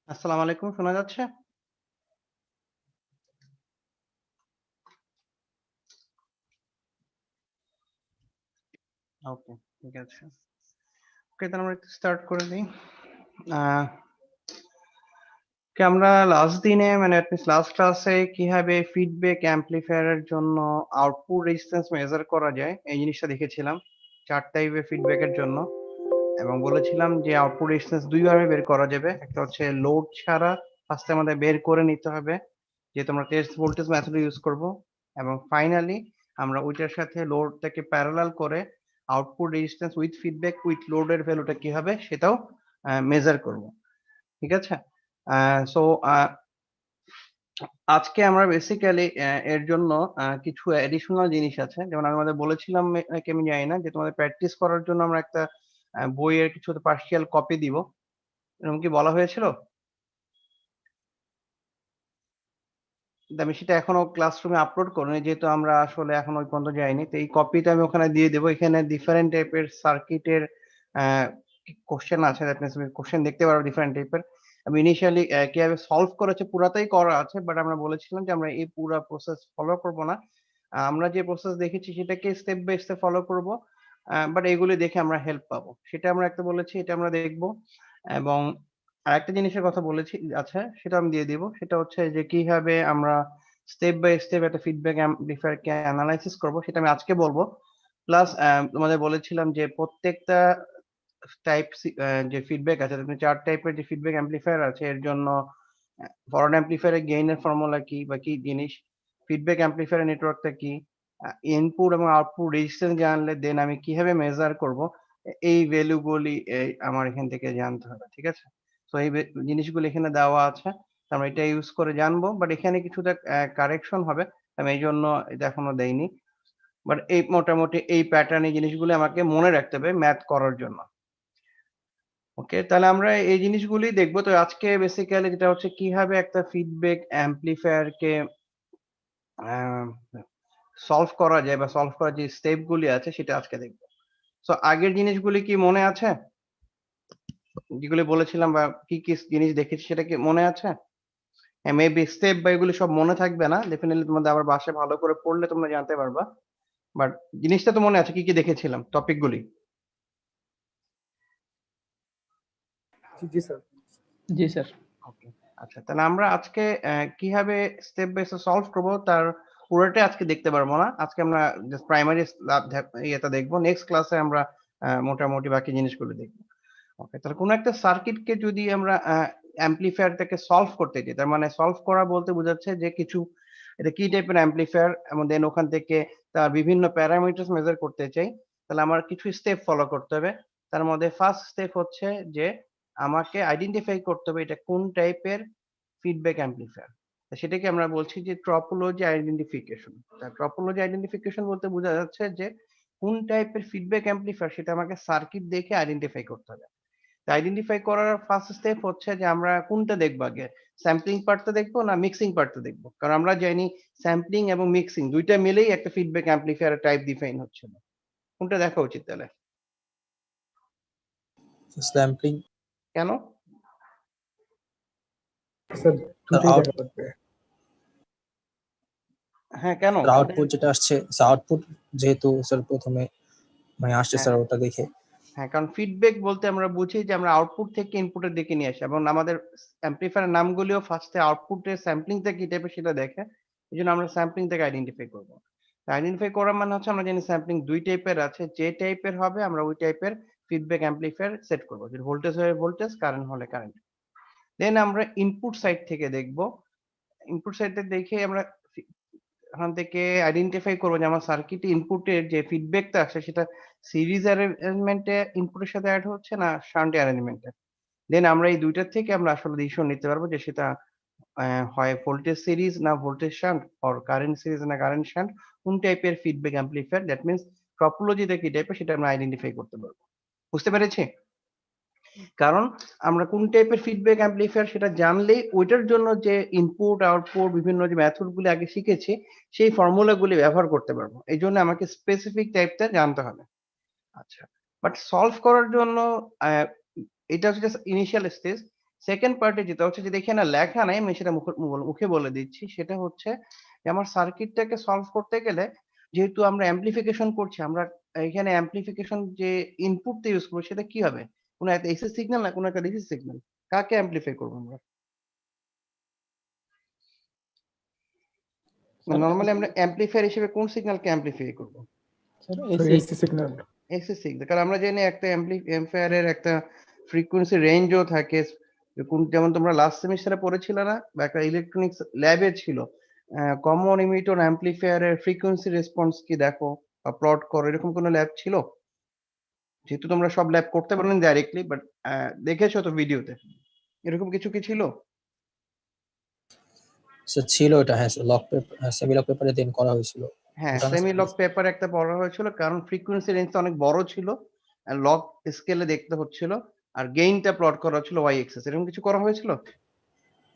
আসসালামু আলাইকুম, শোনা যাচ্ছে? ওকে, ঠিক আছে। ওকে, তাহলে আমরা একটু স্টার্ট করে দেই। আ আমরা লাস্ট দিনে মানে এট লিস্ট লাস্ট ক্লাসে কিভাবে ফিডব্যাক অ্যাম্প্লিফায়ার এর জন্য আউটপুট রেজিস্ট্যান্স মেজার করা যায় এই জিনিসটা দেখেছিলাম। ৪ টাইপের ফিডব্যাক এর জন্য এবং বলেছিলাম যে আউটপুট রেজিস্ট্যান্স ২ ভাবে বের করা যাবে। একটা হচ্ছে লোড ছাড়া ফার্স্ট এ আমাদের বের করে নিতে হবে। যেহেতু আমরা টেস্ট ভোল্টেজ মেথড ইউজ করব এবং ফাইনালি আমরা ওইটার সাথে লোডটাকে প্যারালাল করে output resistance with feedback with load এর ভ্যালুটা কি হবে সেটাও মেজার করব। ঠিক আছে? সো আজকে আমরা বেসিক্যালি এর জন্য কিছু অ্যাডিশনাল জিনিস আছে। যেমন আমি তোমাদের বলেছিলাম নাকি আমি জানি না যে তোমাদের প্র্যাকটিস করার জন্য আমরা একটা বইয়ের কিছু পার্সিয়াল কপি দিব। এরকম কি বলা হয়েছিল? কিন্তু আমি সেটা এখনো ক্লাসরুমে আপলোড করিনি যেহেতু আমরা আসলে এখনো ওই পর্যন্ত যাইনি। তো এই কপিটা আমি ওখানে দিয়ে দেব। এখানে ডিফারেন্ট টাইপের সার্কিটের অ্যা কোয়েশ্চেন আছে। দ্যাট মিনস তুমি কোয়েশ্চেন দেখতে পারো ডিফারেন্ট টাইপের। আমি ইনিশিয়ালি কিভাবে সলভ করেছে পুরাটাই করা আছে। বাট আমরা বলেছিলাম যে আমরা এই পুরা প্রসেস ফলো করব না। আমরা যে প্রসেস দেখেছি সেটাকে স্টেপ বাই স্টেপ ফলো করব। বাট এগুলি দেখে আমরা হেল্প পাবো। সেটা আমরা একটা বলেছি, এটা আমরা দেখব। এবং আরেকটা জিনিসের কথা বলেছি আচ্ছা সেটা আমি দিয়ে দিব। সেটা হচ্ছে যে কিভাবে আমরা স্টেপ বাই স্টেপ একটা ফিডব্যাক অ্যাম্প্লিফায়ার কে এনালাইসিস করব সেটা আমি আজকে বলব। প্লাস তোমাদের বলেছিলাম যে প্রত্যেকটা টাইপ যে ফিডব্যাক আছে, ৪ টাইপের যে ফিডব্যাক অ্যাম্প্লিফায়ার আছে এর জন্য ফরওয়ার্ড অ্যাম্প্লিফায়ার এর গেইন এর ফর্মুলা কি বা কি জিনিস, ফিডব্যাক অ্যাম্প্লিফায়ার এর নেটওয়ার্কটা কি, ইনপুট এবং আউটপুট রেজিস্ট্যান্স জানলে দেন আমি কিভাবে মেজার করব এই ভ্যালু গুলি আমার এখান থেকে জানতে হবে। ঠিক আছে? সো এই জিনিসগুলো এখানে দেওয়া আছে। আমরা এটা ইউজ করে জানবো। বাট এখানে কিছুটা কারেকশন হবে। আমি এইজন্য এটা এখনো দেইনি। বাট এই মোটামুটি এই প্যাটার্ন এই জিনিসগুলো আমাকে মনে রাখতে হবে ম্যাথ করার জন্য। ওকে, তাহলে আমরা এই জিনিসগুলোই দেখবো। তো আজকে বেসিক্যালি যেটা হচ্ছে কিভাবে একটা ফিডব্যাক অ্যাম্প্লিফায়ার কে আ সলভ করা যায় বা সলভ করার যে স্টেপ গুলি আছে সেটা আজকে দেখব। সো আগের জিনিসগুলি কি মনে আছে? যেগুলি বলেছিলাম বা কি জিনিস দেখেছি সেটা কি মনে আছে? হ্যাঁ, মেবি স্টেপ বা এগুলি সব মনে থাকবে না। ডেফিনিটলি তোমাদের আবার বাসায় ভালো করে পড়লে তোমরা জানতে পারবা। বাট জিনিসটা তো মনে আছে কি দেখেছিলাম টপিক গুলি? জি, জি স্যার। জি স্যার। ওকে। আচ্ছা, তাহলে আমরা আজকে কিভাবে স্টেপ বাই স্টেপ সলভ করব তার পুরোটাই আজকে দেখতে পারবো না। আজকে আমরা জাস্ট প্রাইমারি ইয়েটা দেখব। নেক্সট ক্লাসে আমরা মোটামুটি বাকি জিনিসগুলো দেখব। ওকে, তাহলে কোন একটা সার্কিটকে যদি আমরা অ্যাম্প্লিফায়ার থেকে সলভ করতে চাই, তার মানে সলভ করা বলতে বোঝাচ্ছে যে কিছু এটা কি টাইপের অ্যাম্প্লিফায়ার এবং দেন ওখান থেকে তার বিভিন্ন প্যারামিটারস মেজার করতে চাই, তাহলে আমার কিছু স্টেপ ফলো করতে হবে। তার মধ্যে ফার্স্ট স্টেপ হচ্ছে যে আমাকে আইডেন্টিফাই করতে হবে এটা কোন টাইপের ফিডব্যাক অ্যাম্প্লিফায়ার। সেটাকে আমরা বলছি যে ট্রপোলজি আইডেন্টিফিকেশন। ট্রপোলজি আইডেন্টিফিকেশন বলতে বোঝা যাচ্ছে যে কোন টাইপের ফিডব্যাক অ্যাম্প্লিফায়ার সেটা আমাকে সার্কিট দেখে আইডেন্টিফাই করতে হবে। আইডেন্টিফাই করার ফার্স্ট স্টেপ হচ্ছে যে আমরা কোনটা দেখবো আগে? স্যাম্পলিং পার্টটা দেখবো না মিক্সিং পার্টটা দেখবো? কারণ আমরা জানি স্যাম্পলিং এবং মিক্সিং ২ টা মিলেই একটা ফিডব্যাক অ্যাম্প্লিফায়ার এর টাইপ ডিফাইন হচ্ছিল। কোনটা দেখা উচিত তাহলে? স্যাম্পলিং কেন? স্যার দুটোই দেখা লাগবে। হ্যাঁ, কেন? আউটপুট যেটা আসছে আউটপুট যেহেতু স্যার প্রথমে আসছে হ্যাঁ, স্যার ওটা দেখে। হ্যাঁ, কারণ ফিডব্যাক বলতে আমরা বুঝি যে আমরা আউটপুট থেকে ইনপুটের দিকে নিয়ে আসি এবং আমাদের অ্যাম্প্লিফায়ার নামগুলিও ফার্স্ট এ আউটপুটের স্যাম্পলিংটা কি টাইপের সেটা দেখে। এজন্য আমরা স্যাম্পলিং থেকে আইডেন্টিফাই করব। আইডেন্টিফাই করা মানে হচ্ছে আমরা জানি স্যাম্পলিং ২ টাইপের আছে। যে টাইপের হবে আমরা ওই টাইপের ফিডব্যাক অ্যাম্প্লিফায়ার সেট করব। যদি ভোল্টেজ হয় ভোল্টেজ, কারেন্ট হলে কারেন্ট। দেন আমরা ইনপুট সাইড থেকে দেখব। ইনপুট সাইডটা দেখে আমরা ওখান থেকে আইডেন্টিফাই করব যে আমার সার্কিট ইনপুটের যে ফিডব্যাকটা আসছে সেটা সিরিজ অ্যারেঞ্জমেন্টে ইনপুটের সাথে এড হচ্ছে না শান্ট অ্যারেঞ্জমেন্টে। দেন আমরা এই ২ টার থেকে আমরা আসলে ডিসিশন নিতে পারবো যে সেটা হয় ভোল্টেজ সিরিজ না voltage shunt or current series না কারেন্ট শান্ট, কোন টাইপের ফিডব্যাক অ্যাম্প্লিফায়ার দ্যাট মিনস টপোলজিটা কি টাইপের সেটা আমরা আইডেন্টিফাই করতে পারবো। বুঝতে পেরেছি? কারণ আমরা কোন টাইপের ফিডব্যাক অ্যাম্প্লিফায়ার সেটা জানলেই ওইটার জন্য যে ইনপুট আউটপুট বিভিন্ন যে মেথড গুলি আগে শিখেছি সেই ফর্মুলা গুলি ব্যবহার করতে পারবো। এইজন্য আমাকে স্পেসিফিক টাইপটা জানতে হবে। আচ্ছা। বাট সলভ করার জন্য আ এটা হচ্ছে জাস্ট ইনিশিয়াল স্টেজ। সেকেন্ড পার্টে যেটা হচ্ছে যে এখানে লেখা নাই, আমি সেটা মুখে বলে দিচ্ছি। সেটা হচ্ছে যে আমার সার্কিটটাকে সলভ করতে গেলে যেহেতু আমরা অ্যাম্প্লিফিকেশন করছি, আমরা এখানে অ্যাম্প্লিফিকেশন যে ইনপুটটা ইউজ করবো সেটা কি হবে? কোনো একটা এসি সিগন্যাল না কোনো একটা ডিসি সিগন্যাল? কাকে অ্যাম্প্লিফাই করবো আমরা? স্যার নরমালি আমরা অ্যাম্প্লিফায়ার হিসেবে কোন সিগন্যালকে অ্যাম্প্লিফাই করবো? Sir So AC AC signal. AC signal. কারণ আমরা জানি একটা অ্যাম্পলিফায়ারের একটা ফ্রিকোয়েন্সি রেঞ্জও থাকে। যেমন তোমরা লাস্ট সেমিস্টারে পড়েছিলে না, বা একটা ইলেকট্রনিক্স ল্যাবে ছিল, কমন ইমিটর অ্যাম্পলিফায়ারের ফ্রিকোয়েন্সি রেসপন্স কি দেখো বা প্লট করো, এরকম কোনো ল্যাব ছিল? যেহেতু তোমরা সব ল্যাব করতে পারো না ডাইরেক্টলি, বাট দেখেছো তো ভিডিওতে, এরকম কিছু কি ছিল? স্যার ছিল এটা, হ্যাঁ লক পেপার, সেমি লক পেপারে দেন করা হয়েছিল। হ্যাঁ, ওটা না সেমি স্যার? লক পেপার একটা পড়া হয়েছিল, কারণ ফ্রিকোয়েন্সি রেঞ্জটা অনেক বড় ছিল আর লগ স্কেলে দেখতে হচ্ছিল, আর গেইনটা প্লট করা হচ্ছিল ওয়াই এক্সিস, এরকম কিছু করা হয়েছিল?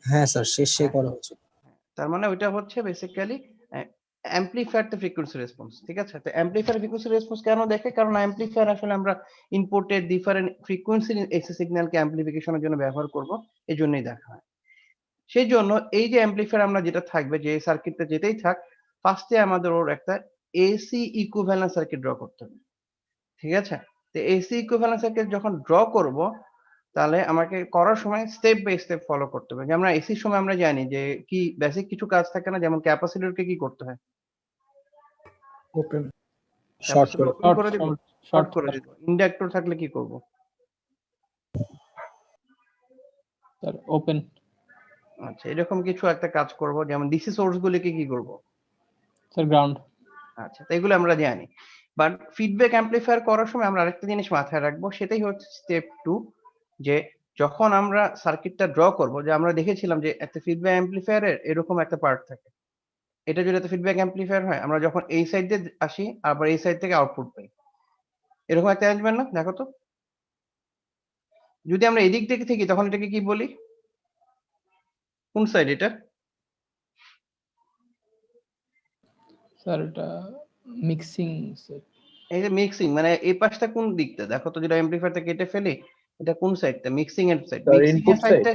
হ্যাঁ স্যার, শেষে করা হয়েছিল। তার মানে ওইটা হচ্ছে basically amplifier the frequency response. ঠিক আছে, তো অ্যাম্পলিফায়ার ফ্রিকোয়েন্সি রেসপন্স কেন দেখে? কারণ অ্যাম্পলিফায়ার আসলে আমরা ইনপুটের ডিফারেন্ট ফ্রিকোয়েন্সি এসি সিগন্যালকে অ্যাম্পলিফিকেশনের জন্য ব্যবহার করব, এই জন্যই দেখা হয়। সেই জন্য এই যে অ্যাম্পলিফায়ার আমরা যেটা থাকবে, যে সার্কিটটা যেটাই থাক, ফার্স্টে আমাদের ওর একটা এসি ইকুইভ্যালেন্ট সার্কিট ড্র করতে হবে। ঠিক আছে, তো এসি ইকুইভ্যালেন্ট সার্কিট যখন ড্র করব, তাহলে আমাকে করার সময় স্টেপ বাই স্টেপ ফলো করতে হবে। যে আমরা এসির সময় আমরা জানি যে কি বেসিক কিছু কাজ থাকে না, যেমন ক্যাপাসিটরকে কি করতে হয়? Open. শর্ট ক্যাপাসিটর করে। ওপেন করে দিব, শর্ট শর্ট করে দিব। ইন্ডাক্টর থাকলে কি করব? স্যার ওপেন আচ্ছা, এরকম কিছু একটা কাজ করব। যেমন ডিসি সোর্স গুলিকে কি করব? স্যার গ্রাউন্ড আচ্ছা, তো এগুলো আমরা জানি। বাট ফিডব্যাক অ্যাম্পলিফায়ার করার সময় আমরা আরেকটা জিনিস মাথায় রাখবো, সেটাই হচ্ছে স্টেপ 2। যে যখন আমরা সার্কিটটা ড্র করব, যে আমরা দেখেছিলাম যে একটা ফিডব্যাক অ্যাম্পলিফায়ারের এরকম একটা পার্ট থাকে। এটা যদি একটা ফিডব্যাক অ্যাম্পলিফায়ার হয়, আমরা যখন এই সাইড দিয়ে আসি আবার এই সাইড থেকে আউটপুট পাই, এরকম একটা অ্যারেঞ্জমেন্ট না? দেখো তো, যদি আমরা এদিক থেকে থাকি তখন এটাকে কি বলি? কোন সাইড এটা? স্যার এটা মিক্সিং স্যার এই যে মিক্সিং, মানে এই পাশটা কোন দিকটা দেখো তো, যেটা অ্যাম্পলিফায়ারটা কেটে ফেলি, এটা কোন সাইডটা? মিক্সিং এর সাইড। Sir, মিক্সিং input এর সাইডটা,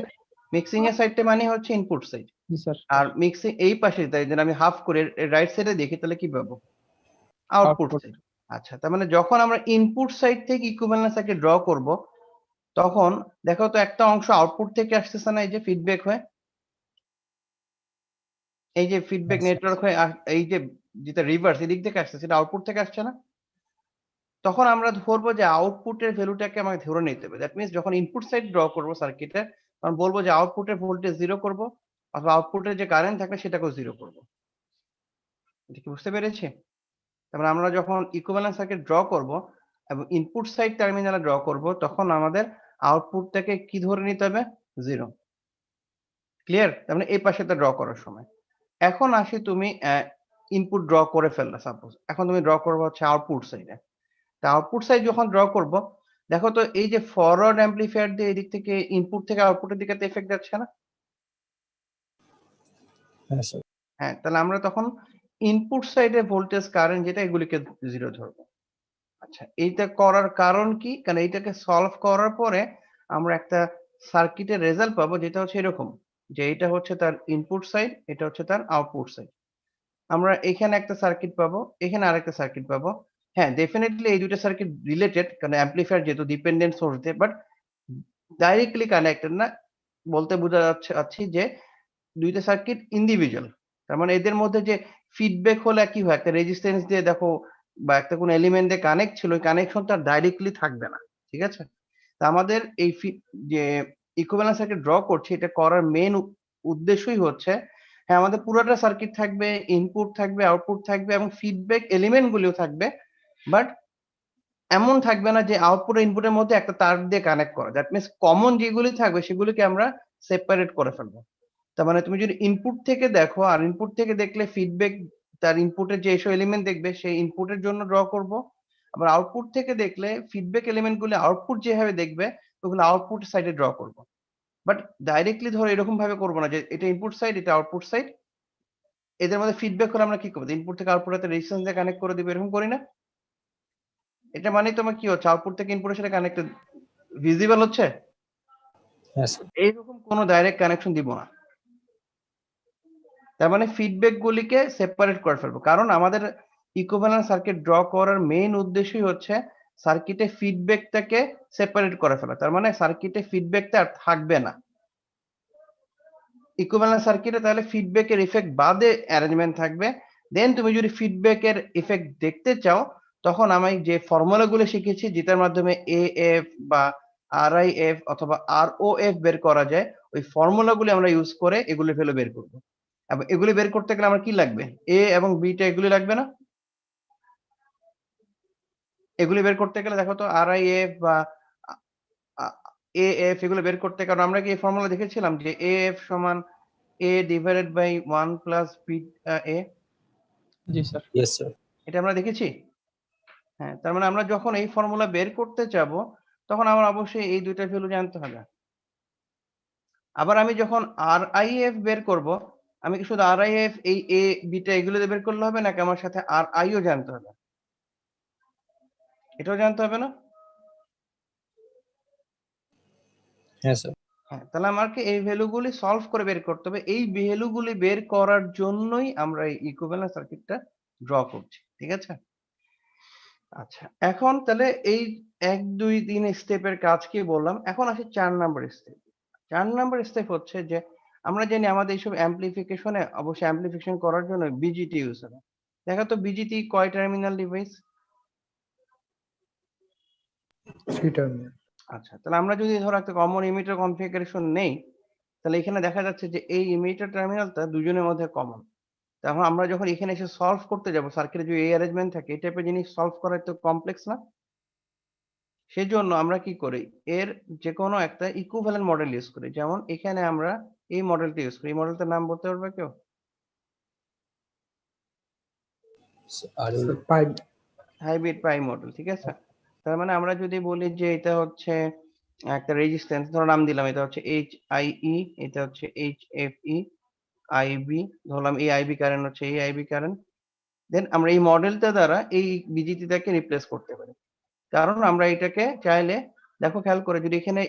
মিক্সিং এর সাইডটা মানে হচ্ছে ইনপুট সাইড। জি স্যার আর মিক্সিং এই পাশে, তাই যেন আমি হাফ করে রাইট সাইডে দেখি, তাহলে কি পাবো? Output Output. সাইড। আচ্ছা, তার মানে যখন আমরা ইনপুট সাইড থেকে ইকুইভ্যালেন্ট সার্কিট ড্র করব, তখন দেখো তো একটা অংশ আউটপুট থেকে আসতেছে না, এই যে ফিডব্যাক হয়ে, এই যে ফিডব্যাক আচ্ছা, নেটওয়ার্ক হয়ে এই যে যেটা রিভার্স এদিক থেকে আসছে, সেটা আউটপুট থেকে আসছে না? তখন আমরা ধরবো যে আউটপুটের ভ্যালুটাকে আমাকে ধরে নিতে হবে। দ্যাট মিনস যখন ইনপুট সাইড ড্র করবো সার্কিটের, তখন বলবো যে আউটপুটের ভোল্টেজ 0 করব, অথবা আউটপুটের যে কারেন্ট থাকবে সেটাকেও 0 করব। এটা কি বুঝতে পেরেছি? তারপরে আমরা যখন ইকুইভ্যালেন্ট সার্কিট ড্র করব এবং ইনপুট সাইড টার্মিনালে ড্র করব, তখন আমাদের আউটপুটটাকে কি ধরে নিতে হবে? 0। ক্লিয়ার? তার মানে এই পাশেটা ড্র করার সময়। এখন আসি, তুমি ইনপুট ড্র করে ফেললা সাপোজ। এখন তুমি ড্র করবে হচ্ছে আউটপুট সাইডে। তা আউটপুট সাইড যখন ড্র করব, দেখো তো এই যে ফরওয়ার্ড অ্যাম্পলিফায়ার দিয়ে এদিক থেকে ইনপুট থেকে আউটপুটের দিকে তো এফেক্ট যাচ্ছে না? হ্যাঁ স্যার। হ্যাঁ, তাহলে আমরা তখন ইনপুট সাইডে ভোল্টেজ কারেন্ট যেটা, এগুলিকে 0 ধরবো। আচ্ছা, এইটা করার কারণ কি? কারণ এইটাকে সলভ করার পরে আমরা একটা সার্কিটের রেজাল্ট পাবো, যেটা হচ্ছে এরকম, যে এটা হচ্ছে তার ইনপুট সাইড, এটা হচ্ছে তার আউটপুট সাইড। আমরা এখানে একটা সার্কিট পাবো, এখানে আরেকটা সার্কিট পাবো। হ্যাঁ, ডেফিনিটলি এই দুইটা সার্কিট রিলেটেড, কারণ অ্যাম্পলিফায়ার যেহেতু ডিপেন্ডেন্ট সোর্স দিয়ে, বাট ডাইরেক্টলি কানেক্টেড না। বলতে বোঝা যাচ্ছে যে দুইটা সার্কিট ইন্ডিভিজুয়াল। তার মানে এদের মধ্যে যে ফিডব্যাক হলে কি হয়, একটা রেজিস্ট্যান্স দিয়ে দেখো বা একটা কোন এলিমেন্ট দিয়ে কানেক্ট ছিল, ওই কানেকশনটা ডাইরেক্টলি থাকবে না। ঠিক আছে, তা আমাদের এই যে ইকুইভ্যালেন্ট সার্কিট ড্র করছি, এটা করার মেইন উদ্দেশ্যই হচ্ছে, হ্যাঁ আমাদের পুরোটা সার্কিট থাকবে, ইনপুট থাকবে, আউটপুট থাকবে এবং ফিডব্যাক এলিমেন্ট গুলিও থাকবে, বাট এমন থাকবে না যে আউটপুট আর ইনপুটের মধ্যে একটা তার দিয়ে কানেক্ট করা। দ্যাট মিনস কমন যেগুলি থাকবে সেগুলিকে আমরা সেপারেট করে ফেলবো। তার মানে তুমি যদি ইনপুট থেকে দেখো, আর ইনপুট থেকে দেখলে ফিডব্যাক তার ইনপুটের যে এসব এলিমেন্ট দেখবে সেই ইনপুটের জন্য ড্র করব। আবার আউটপুট থেকে দেখলে ফিডব্যাক এলিমেন্ট গুলো আউটপুট যেভাবে দেখবে ওগুলো আউটপুট সাইডে ড্র করব। বাট ডাইরেক্টলি ধরো এরকম ভাবে করবো না যে এটা ইনপুট সাইড, এটা আউটপুট সাইড, এদের মধ্যে ফিডব্যাক হলে আমরা কি করবো? ইনপুট থেকে আউটপুট এর রেজিস্ট্যান্স দিয়ে কানেক্ট করে দিব, এরকম করি না? এটা মানে তোমার কি হচ্ছে, আউটপুট থেকে ইনপুটের সাথে কানেক্টেড ভিজিবল হচ্ছে? হ্যাঁ স্যার। এইরকম কোনো ডাইরেক্ট কানেকশন দিব না। তার মানে ফিডব্যাক গুলিকে সেপারেট করে ফেলবো, কারণ আমাদের ইকুইভ্যালেন্ট সার্কিট ড্র করার মেইন উদ্দেশ্যই হচ্ছে সার্কিটে ফিডব্যাকটাকে সেপারেট করে ফেলা। তার মানে সার্কিটে ফিডব্যাকটা আর থাকবে না। ইকুইভ্যালেন্ট সার্কিটে তাহলে ফিডব্যাকের ইফেক্ট বাদে অ্যারেঞ্জমেন্ট থাকবে। দেন তুমি যদি ফিডব্যাকের ইফেক্ট দেখতে চাও, তখন আমি যে ফর্মুলাগুলো শিখেছি যেটার মাধ্যমে এএফ বা আরআইএফ অথবা আরওএফ বের করা যায়, ওই ফর্মুলাগুলো আমরা ইউজ করে এগুলি ভ্যালু বের করব। এবং এগুলি বের করতে গেলে আমার কি লাগবে? এ এবং বিটা এগুলি লাগবে না? এগুলি বের করতে গেলে দেখো তো আরআইএফ বা এএফ এগুলো বের করতে, কারণ আমরা কি এই ফর্মুলা দেখেছিলাম যে এএফ সমান A divided by 1 plus B A. জি স্যার। Yes sir. এটা আমরা দেখেছি। হ্যাঁ, তার মানে আমরা যখন এই ফর্মুলা বের করতে যাব, তখন আমার অবশ্যই এই দুইটা ভ্যালু জানতে হবে। আবার আমি যখন আরআইএফ বের করব, আমি কি শুধু আরআইএফ এই এ বিটা এগুলো দিয়ে বের করলে হবে, নাকি আমার সাথে আরআইও জানতে হবে? এটাও জানতে হবে না? হ্যাঁ স্যার। হ্যাঁ, তাহলে আমাকে এই ভ্যালুগুলি সলভ করে বের করতে হবে। এই ভ্যালুগুলি বের করার জন্যই আমরা এই ইকুইভ্যালেন্ট সার্কিটটা ড্র করছি। ঠিক আছে? আচ্ছা, এখন তাহলে এই ১, ২, ৩ স্টেপের কাজ কি বললাম। এখন আসি ৪ নাম্বার স্টেপ। ৪ নাম্বার স্টেপ হচ্ছে যে আমরা জানি আমাদের এইসব অ্যামপ্লিফিকেশনে অবশ্যই অ্যামপ্লিফিকেশন করার জন্য বিজিটি ইউজ হবে। দেখো তো বিজিটি কয় টার্মিনাল ডিভাইস? 3 টার্মিনাল। আচ্ছা, তাহলে আমরা যদি ধরো একটা কমন ইমিটার কনফিগারেশন নেই, তাহলে এখানে দেখা যাচ্ছে যে এই ইমিটার টার্মিনালটা দুজনের মধ্যে কমন। তখন আমরা যখন এখানে এসে সলভ করতে যাব, সার্কিটে যদি এই অ্যারেঞ্জমেন্ট থাকে, এই টাইপের জিনিস সলভ করা একটু কমপ্লেক্স না? সেজন্য আমরা কি করি, এর যেকোনো একটা ইকুইভ্যালেন্ট মডেল ইউজ করি। যেমন এখানে আমরা এই মডেলটা ইউজ করি। এই মডেলটার নাম বলতে পারবে কেউ? আর স্যার পাইপ। হাইব্রিড পাই মডেল, ঠিক আছে? তার মানে আমরা যদি বলি যে এটা হচ্ছে একটা রেজিস্ট্যান্স, ধরো নাম দিলাম এটা হচ্ছে HIE, এটা হচ্ছে HFE, IB, ধরলাম এই IB কারেন্ট হচ্ছে এই IB কারেন্ট। দেন আমরা এই মডেলটা দ্বারা এই বিজিটিটাকে রিপ্লেস করতে পারি। কারণ আমরা এটাকে চাইলে, দেখো খেয়াল করে, যদি এখানে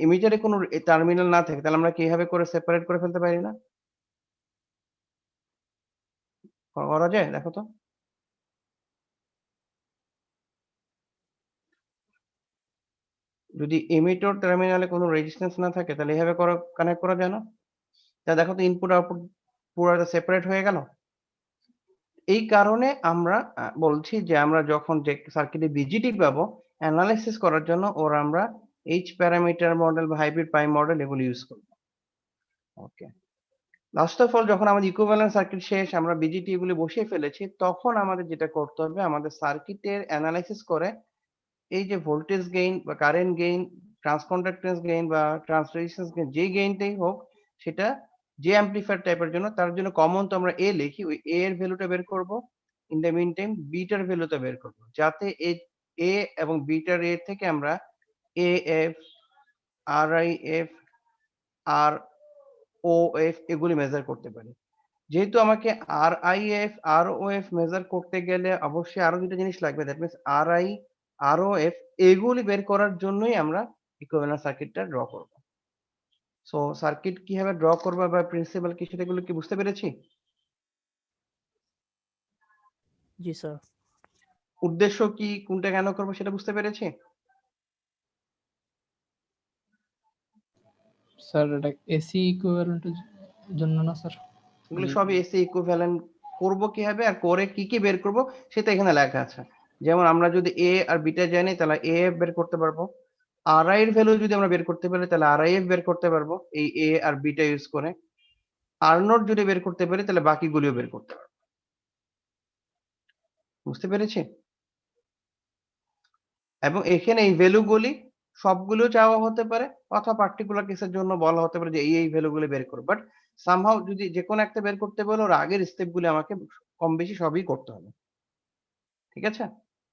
ইমিটারে কোনো টার্মিনাল না থাকে, তাহলে আমরা কিভাবে করে সেপারেট করে ফেলতে পারি না? করা যায়, দেখো তো। যদি এমিটর টার্মিনালে কোনো রেজিস্ট্যান্স না থাকে, তাহলে এভাবে কানেক্ট করা যায় না? তা দেখো তো, ইনপুট আউটপুট পুরোটা সেপারেট হয়ে গেল। এই কারণে আমরা বলছি যে আমরা যখন যে সার্কিটে বিজিটি পাবো, অ্যানালাইসিস করার জন্য আমরা এইচ প্যারামিটার মডেল বা হাইব্রিড পাই মডেল এগুলো ইউজ করব। ওকে, লাস্ট অফ অল যখন আমাদের ইকুইভ্যালেন্ট সার্কিট শেষ, আমরা বিজিটি এগুলি বসিয়ে ফেলেছি, তখন আমাদের যেটা করতে হবে, আমাদের সার্কিটের অ্যানালাইসিস করে এই যে ভোল্টেজ গেইন বা কারেন্ট গেইন, ট্রান্সকন্ডাক্টেন্স গেইন বা ট্রান্সরেজিস্ট্যান্স গেইন, যেই গেইনটাই হোক, সেটা যে অ্যাম্পলিফায়ার টাইপের জন্য, তার জন্য কমন তো আমরা এ লিখি, ওই এ এর ভ্যালুটা বের করব। ইন দ্য মিন টাইম বিটার ভ্যালুটা বের করব, যাতে এ এবং বিটার এর থেকে আমরা এএফ, আরআইএফ, আর ও এফ এগুলি মেজার করতে পারি। যেহেতু আমাকে আরআইএফ, আরওএফ মেজার করতে গেলে অবশ্যই আরো দুটো জিনিস লাগবে, দ্যাট মিনস আরআই, আরওএফ, এগুলি বের করার জন্যই আমরা ইকুইভ্যালেন্ট সার্কিটটা ড্র করব। সো সার্কিট কিভাবে ড্র করবা বা প্রিন্সিপাল কি, সেটাগুলো কি বুঝতে পেরেছি? জি স্যার। উদ্দেশ্য কি, কোনটা কেন করবো সেটা বুঝতে পেরেছি? স্যার এটা এসি ইকুইভ্যালেন্টের জন্য না স্যার? এগুলো সবই এসি ইকুইভ্যালেন্ট করবো কিভাবে আর করে কি কি বের করব সেটা এখানে লেখা আছে। যেমন আমরা যদি এ আর বিটা জানি, তাহলে এএফ বের করতে পারবো। আরআই এর ভ্যালু যদি আমরা বের করতে পারি, তাহলে আরআইএফ বের করতে পারবো এই এ আর বিটা ইউজ করে। আর নোট যদি বের করতে পারি, তাহলে বাকিগুলিও বের করতে পারবো। বুঝতে পেরেছি? এবং এখানে এই ভ্যালুগুলি সবগুলো চাওয়া হতে পারে, অথবা পার্টিকুলার কেসের জন্য বলা হতে পারে যে এই ভ্যালুগুলি বের করো। বাট সামহাউ যদি যেকোনো একটা বের করতে বলে, ওর আগের স্টেপগুলি আমাকে কম বেশি সবই করতে হবে। ঠিক আছে?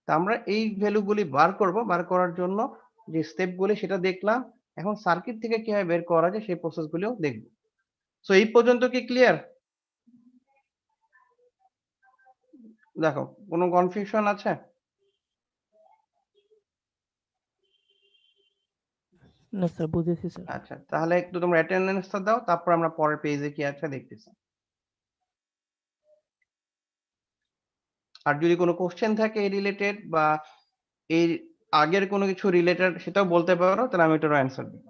তা আমরা এই ভ্যালুগুলি বার করব। বার করার জন্য যে স্টেপগুলি সেটা দেখলাম। এখন সার্কিট থেকে কিভাবে বের করা যায় সেই প্রসেসগুলিও দেখব। সো এই পর্যন্ত কি ক্লিয়ার? দেখো, কোনো কনফিউশন আছে? না স্যার বুঝেছি স্যার। আচ্ছা, তাহলে একটু তোমরা অ্যাটেন্ডেন্সটা দাও, তারপর আমরা পরের পেজে কি আছে দেখতেছি। আর যদি কোনো কোশ্চেন থাকে এই রিলেটেড বা এই আগের কোনো কিছু রিলেটেড সেটাও বলতে পারো, তাহলে আমি ওটারও অ্যান্সার দিব।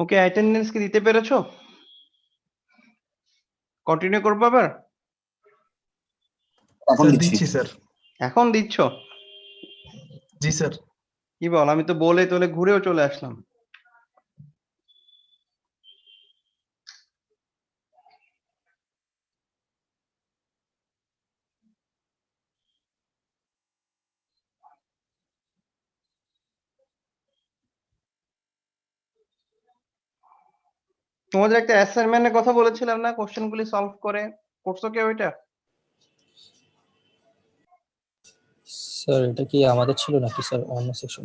ওকে, অ্যাটেন্ডেন্স কি দিতে পেরেছো? কন্টিনিউ করবো আবার? এখন স্যার দিচ্ছি। দিচ্ছি স্যার। এখন দিচ্ছ? জি স্যার। কি বল, আমি তো বলে তোলে ঘুরেও চলে আসলাম। তোমাদের একটা অ্যাসাইনমেন্টের কথা বলেছিলাম না, কোশ্চেনগুলি সলভ করে, করছো কেউ এটা? স্যার এটা কি আমাদের ছিল নাকি স্যার অন্য সেকশন?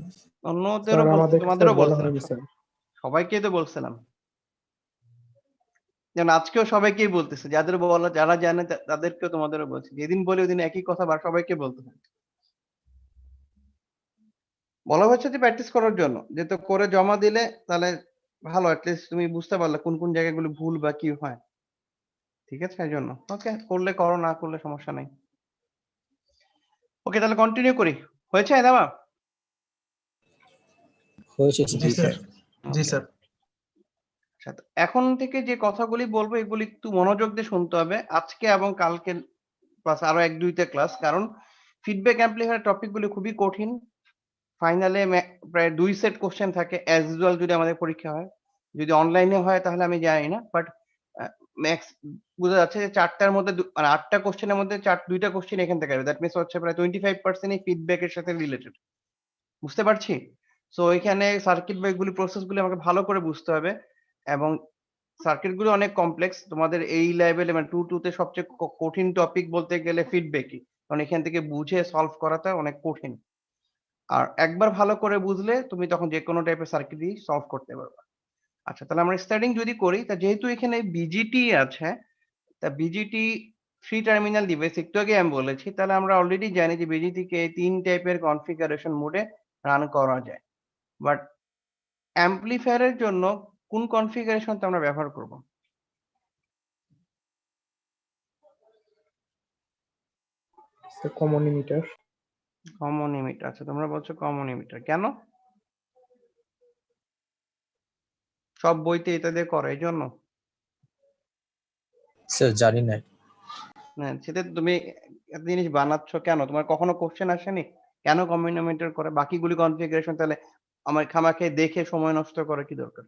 অন্যদেরও স্যার আমাদের তোমাদেরও বলা বলছিলাম, হয়নি স্যার। সবাইকেই তো বলছিলাম। যেন আজকেও সবাইকেই বলতেছে, যাদের বলা যারা জানে তাদেরকেও তোমাদেরও বলছি, যেদিন বলি ওদিন একই কথা বা সবাইকে বলতে হয়। বলা হচ্ছে যে প্র্যাকটিস করার জন্য, যে তো করে জমা দিলে তাহলে ভালো, অ্যাটলিস্ট তুমি বুঝতে পারলে কোন কোন জায়গাগুলো ভুল বা কি হয়। ঠিক আছে, এই জন্য ওকে, করলে করো, না করলে সমস্যা নাই। ওকে, তাহলে কন্টিনিউ করি। হয়েছে দাবা? হয়েছে জি স্যার। স্যার। জি ওকে, স্যার। আচ্ছা, তো এখন থেকে যে কথাগুলি বলবো এগুলি একটু মনোযোগ দিয়ে শুনতে হবে আজকে এবং কালকে, প্লাস আরো এক দুইটা ক্লাস, কারণ ফিডব্যাক অ্যাম্পলিফায়ার টপিক গুলি খুবই কঠিন। ফাইনালে প্রায় 2 সেট কোশ্চেন থাকে অ্যাজ ইউজুয়াল যদি আমাদের পরীক্ষা হয়। যদি অনলাইনে হয় তাহলে আমি জানি না, বাট ম্যাক্স বোঝা যাচ্ছে যে 4টার মধ্যে মানে 8টা কোশ্চেনের মধ্যে 2টা কোশ্চেন এখান থেকে আসবে। দ্যাট মিনস হচ্ছে প্রায় 25% এই ফিডব্যাকের সাথে রিলেটেড। বুঝতে পারছি? সো এখানে সার্কিট বা এগুলি প্রসেস গুলি আমাকে ভালো করে বুঝতে হবে, এবং সার্কিট গুলো অনেক কমপ্লেক্স। তোমাদের এই লেভেলে মানে 2 তে সবচেয়ে কঠিন টপিক বলতে গেলে ফিডব্যাকই, কারণ এখান থেকে বুঝে সলভ করাটা অনেক কঠিন। আর একবার ভালো করে বুঝলে তুমি তখন যে কোনো টাইপের সার্কিটই সলভ করতে পারবে। আচ্ছা, তাহলে আমরা স্টার্টিং যদি করি, তা যেহেতু এখানে বিজিটি আছে, তা বিজিটি 3 টার্মিনাল ডিভাইস একটু আগে আমি বলেছি, তাহলে আমরা অলরেডি জানি যে বিজিটি কে 3 টাইপের কনফিগারেশন মোডে রান করা যায়। বাট অ্যাম্পলিফায়ারের জন্য কোন কনফিগারেশনটা আমরা ব্যবহার করব? Sir common emitter. Common emitter. আচ্ছা, তোমরা বলছো কমন ইমিটার, কেন? সব বইতে এটা দিয়ে করে এই জন্য? স্যার জানি না। হ্যাঁ, সেটা তুমি একটা জিনিস বানাচ্ছ কেন? তোমার কখনো কোশ্চেন আসেনি কেন কমন ইমিটার করে? বাকিগুলি কনফিগারেশন তাহলে আমার খামাখে দেখে সময় নষ্ট করার কি দরকার?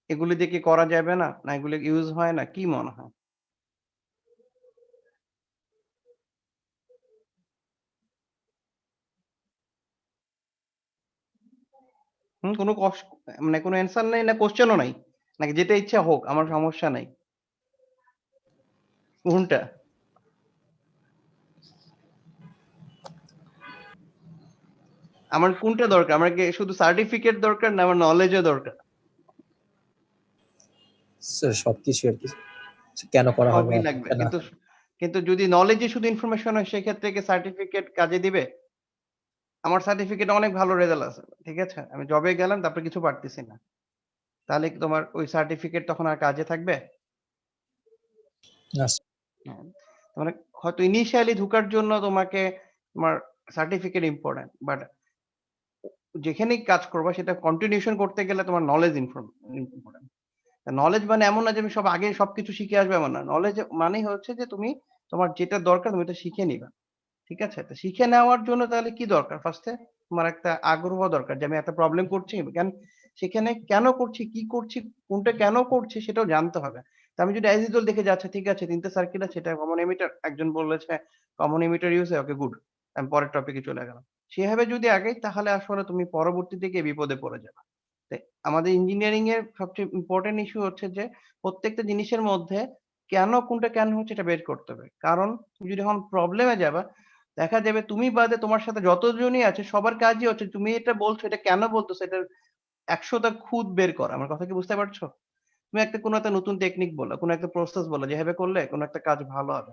এগুলি দিয়ে কি করা যাবে না, না এগুলি ইউজ হয় না, কি মনে হয়? কোনো মানে কোনো অ্যান্সার নেই, না কোশ্চেনও নাই, নাকি যেটা ইচ্ছা হোক আমার সমস্যা নাই? কোনটা? আমার কোনটা দরকার? আমার কি শুধু সার্টিফিকেট দরকার না আমার নলেজও দরকার? স্যার সবকিছু আর কি কেন করা হবে সবই লাগবে। কেন কিন্তু যদি নলেজে শুধু ইনফরমেশন হয় সেক্ষেত্রে কি সার্টিফিকেট কাজে দিবে? আমার সার্টিফিকেট অনেক ভালো রেজাল্ট আছে। ঠিক আছে? আমি জবে গেলাম তারপরে কিছু পারতেছি না। তাহলে কি তোমার ওই সার্টিফিকেট তখন আর কাজে থাকবে? না হ্যাঁ। মানে হয়তো ইনিশিয়ালি ঢোকার জন্য তোমাকে তোমার সার্টিফিকেট ইম্পোর্টেন্ট। বাট যেখানেই কাজ করবা সেটা কন্টিনিউশন করতে গেলে তোমার নলেজ ইম্পোর্টেন্ট। নলেজ মানে এমন না যে আমি সব আগে সবকিছু শিখে আসবে এমন না। নলেজ মানেই হচ্ছে যে তুমি তোমার যেটা দরকার তুমি এটা শিখে নিবা। ঠিক আছে? তো শিখে নেওয়ার জন্য তাহলে কি দরকার? ফার্স্টে তোমার একটা আগ্রহ দরকার যে আমি একটা প্রবলেম করছি। সেখানে কেন করছি, কি করছি, কোনটা কেন করছি সেটাও জানতে হবে। তো আমি যদি অ্যাজ ইউজুয়াল দেখে যাচ্ছি ঠিক আছে ৩ টে সার্কিট আছে এটা কমন এমিটার একজন বলেছে common emitter use okay good. আমি পরের টপিকে চলে গেলাম। সেভাবে যদি আগাই তাহলে আসলে তুমি পরবর্তীতে গিয়ে বিপদে পড়ে যাবে। তাই আমাদের ইঞ্জিনিয়ারিং এর সবচেয়ে ইম্পোর্টেন্ট ইস্যু হচ্ছে যে প্রত্যেকটা জিনিসের মধ্যে কোনটা কেন হচ্ছে এটা বের করতে হবে। কারণ তুমি যদি এখন প্রবলেমে যাবা দেখা যাবে তুমি বাদে তোমার সাথে যতজনই আছে সবার কাজই হচ্ছে তুমি এটা বলছো এটা কেন বলতেছো এটার ১০০ টা খুঁত বের করা। আমার কথা কি বুঝতে পারছো? তুমি কোনো একটা নতুন টেকনিক বললা, কোনো একটা প্রসেস বললা যেভাবে করলে কোনো একটা কাজ ভালো হবে।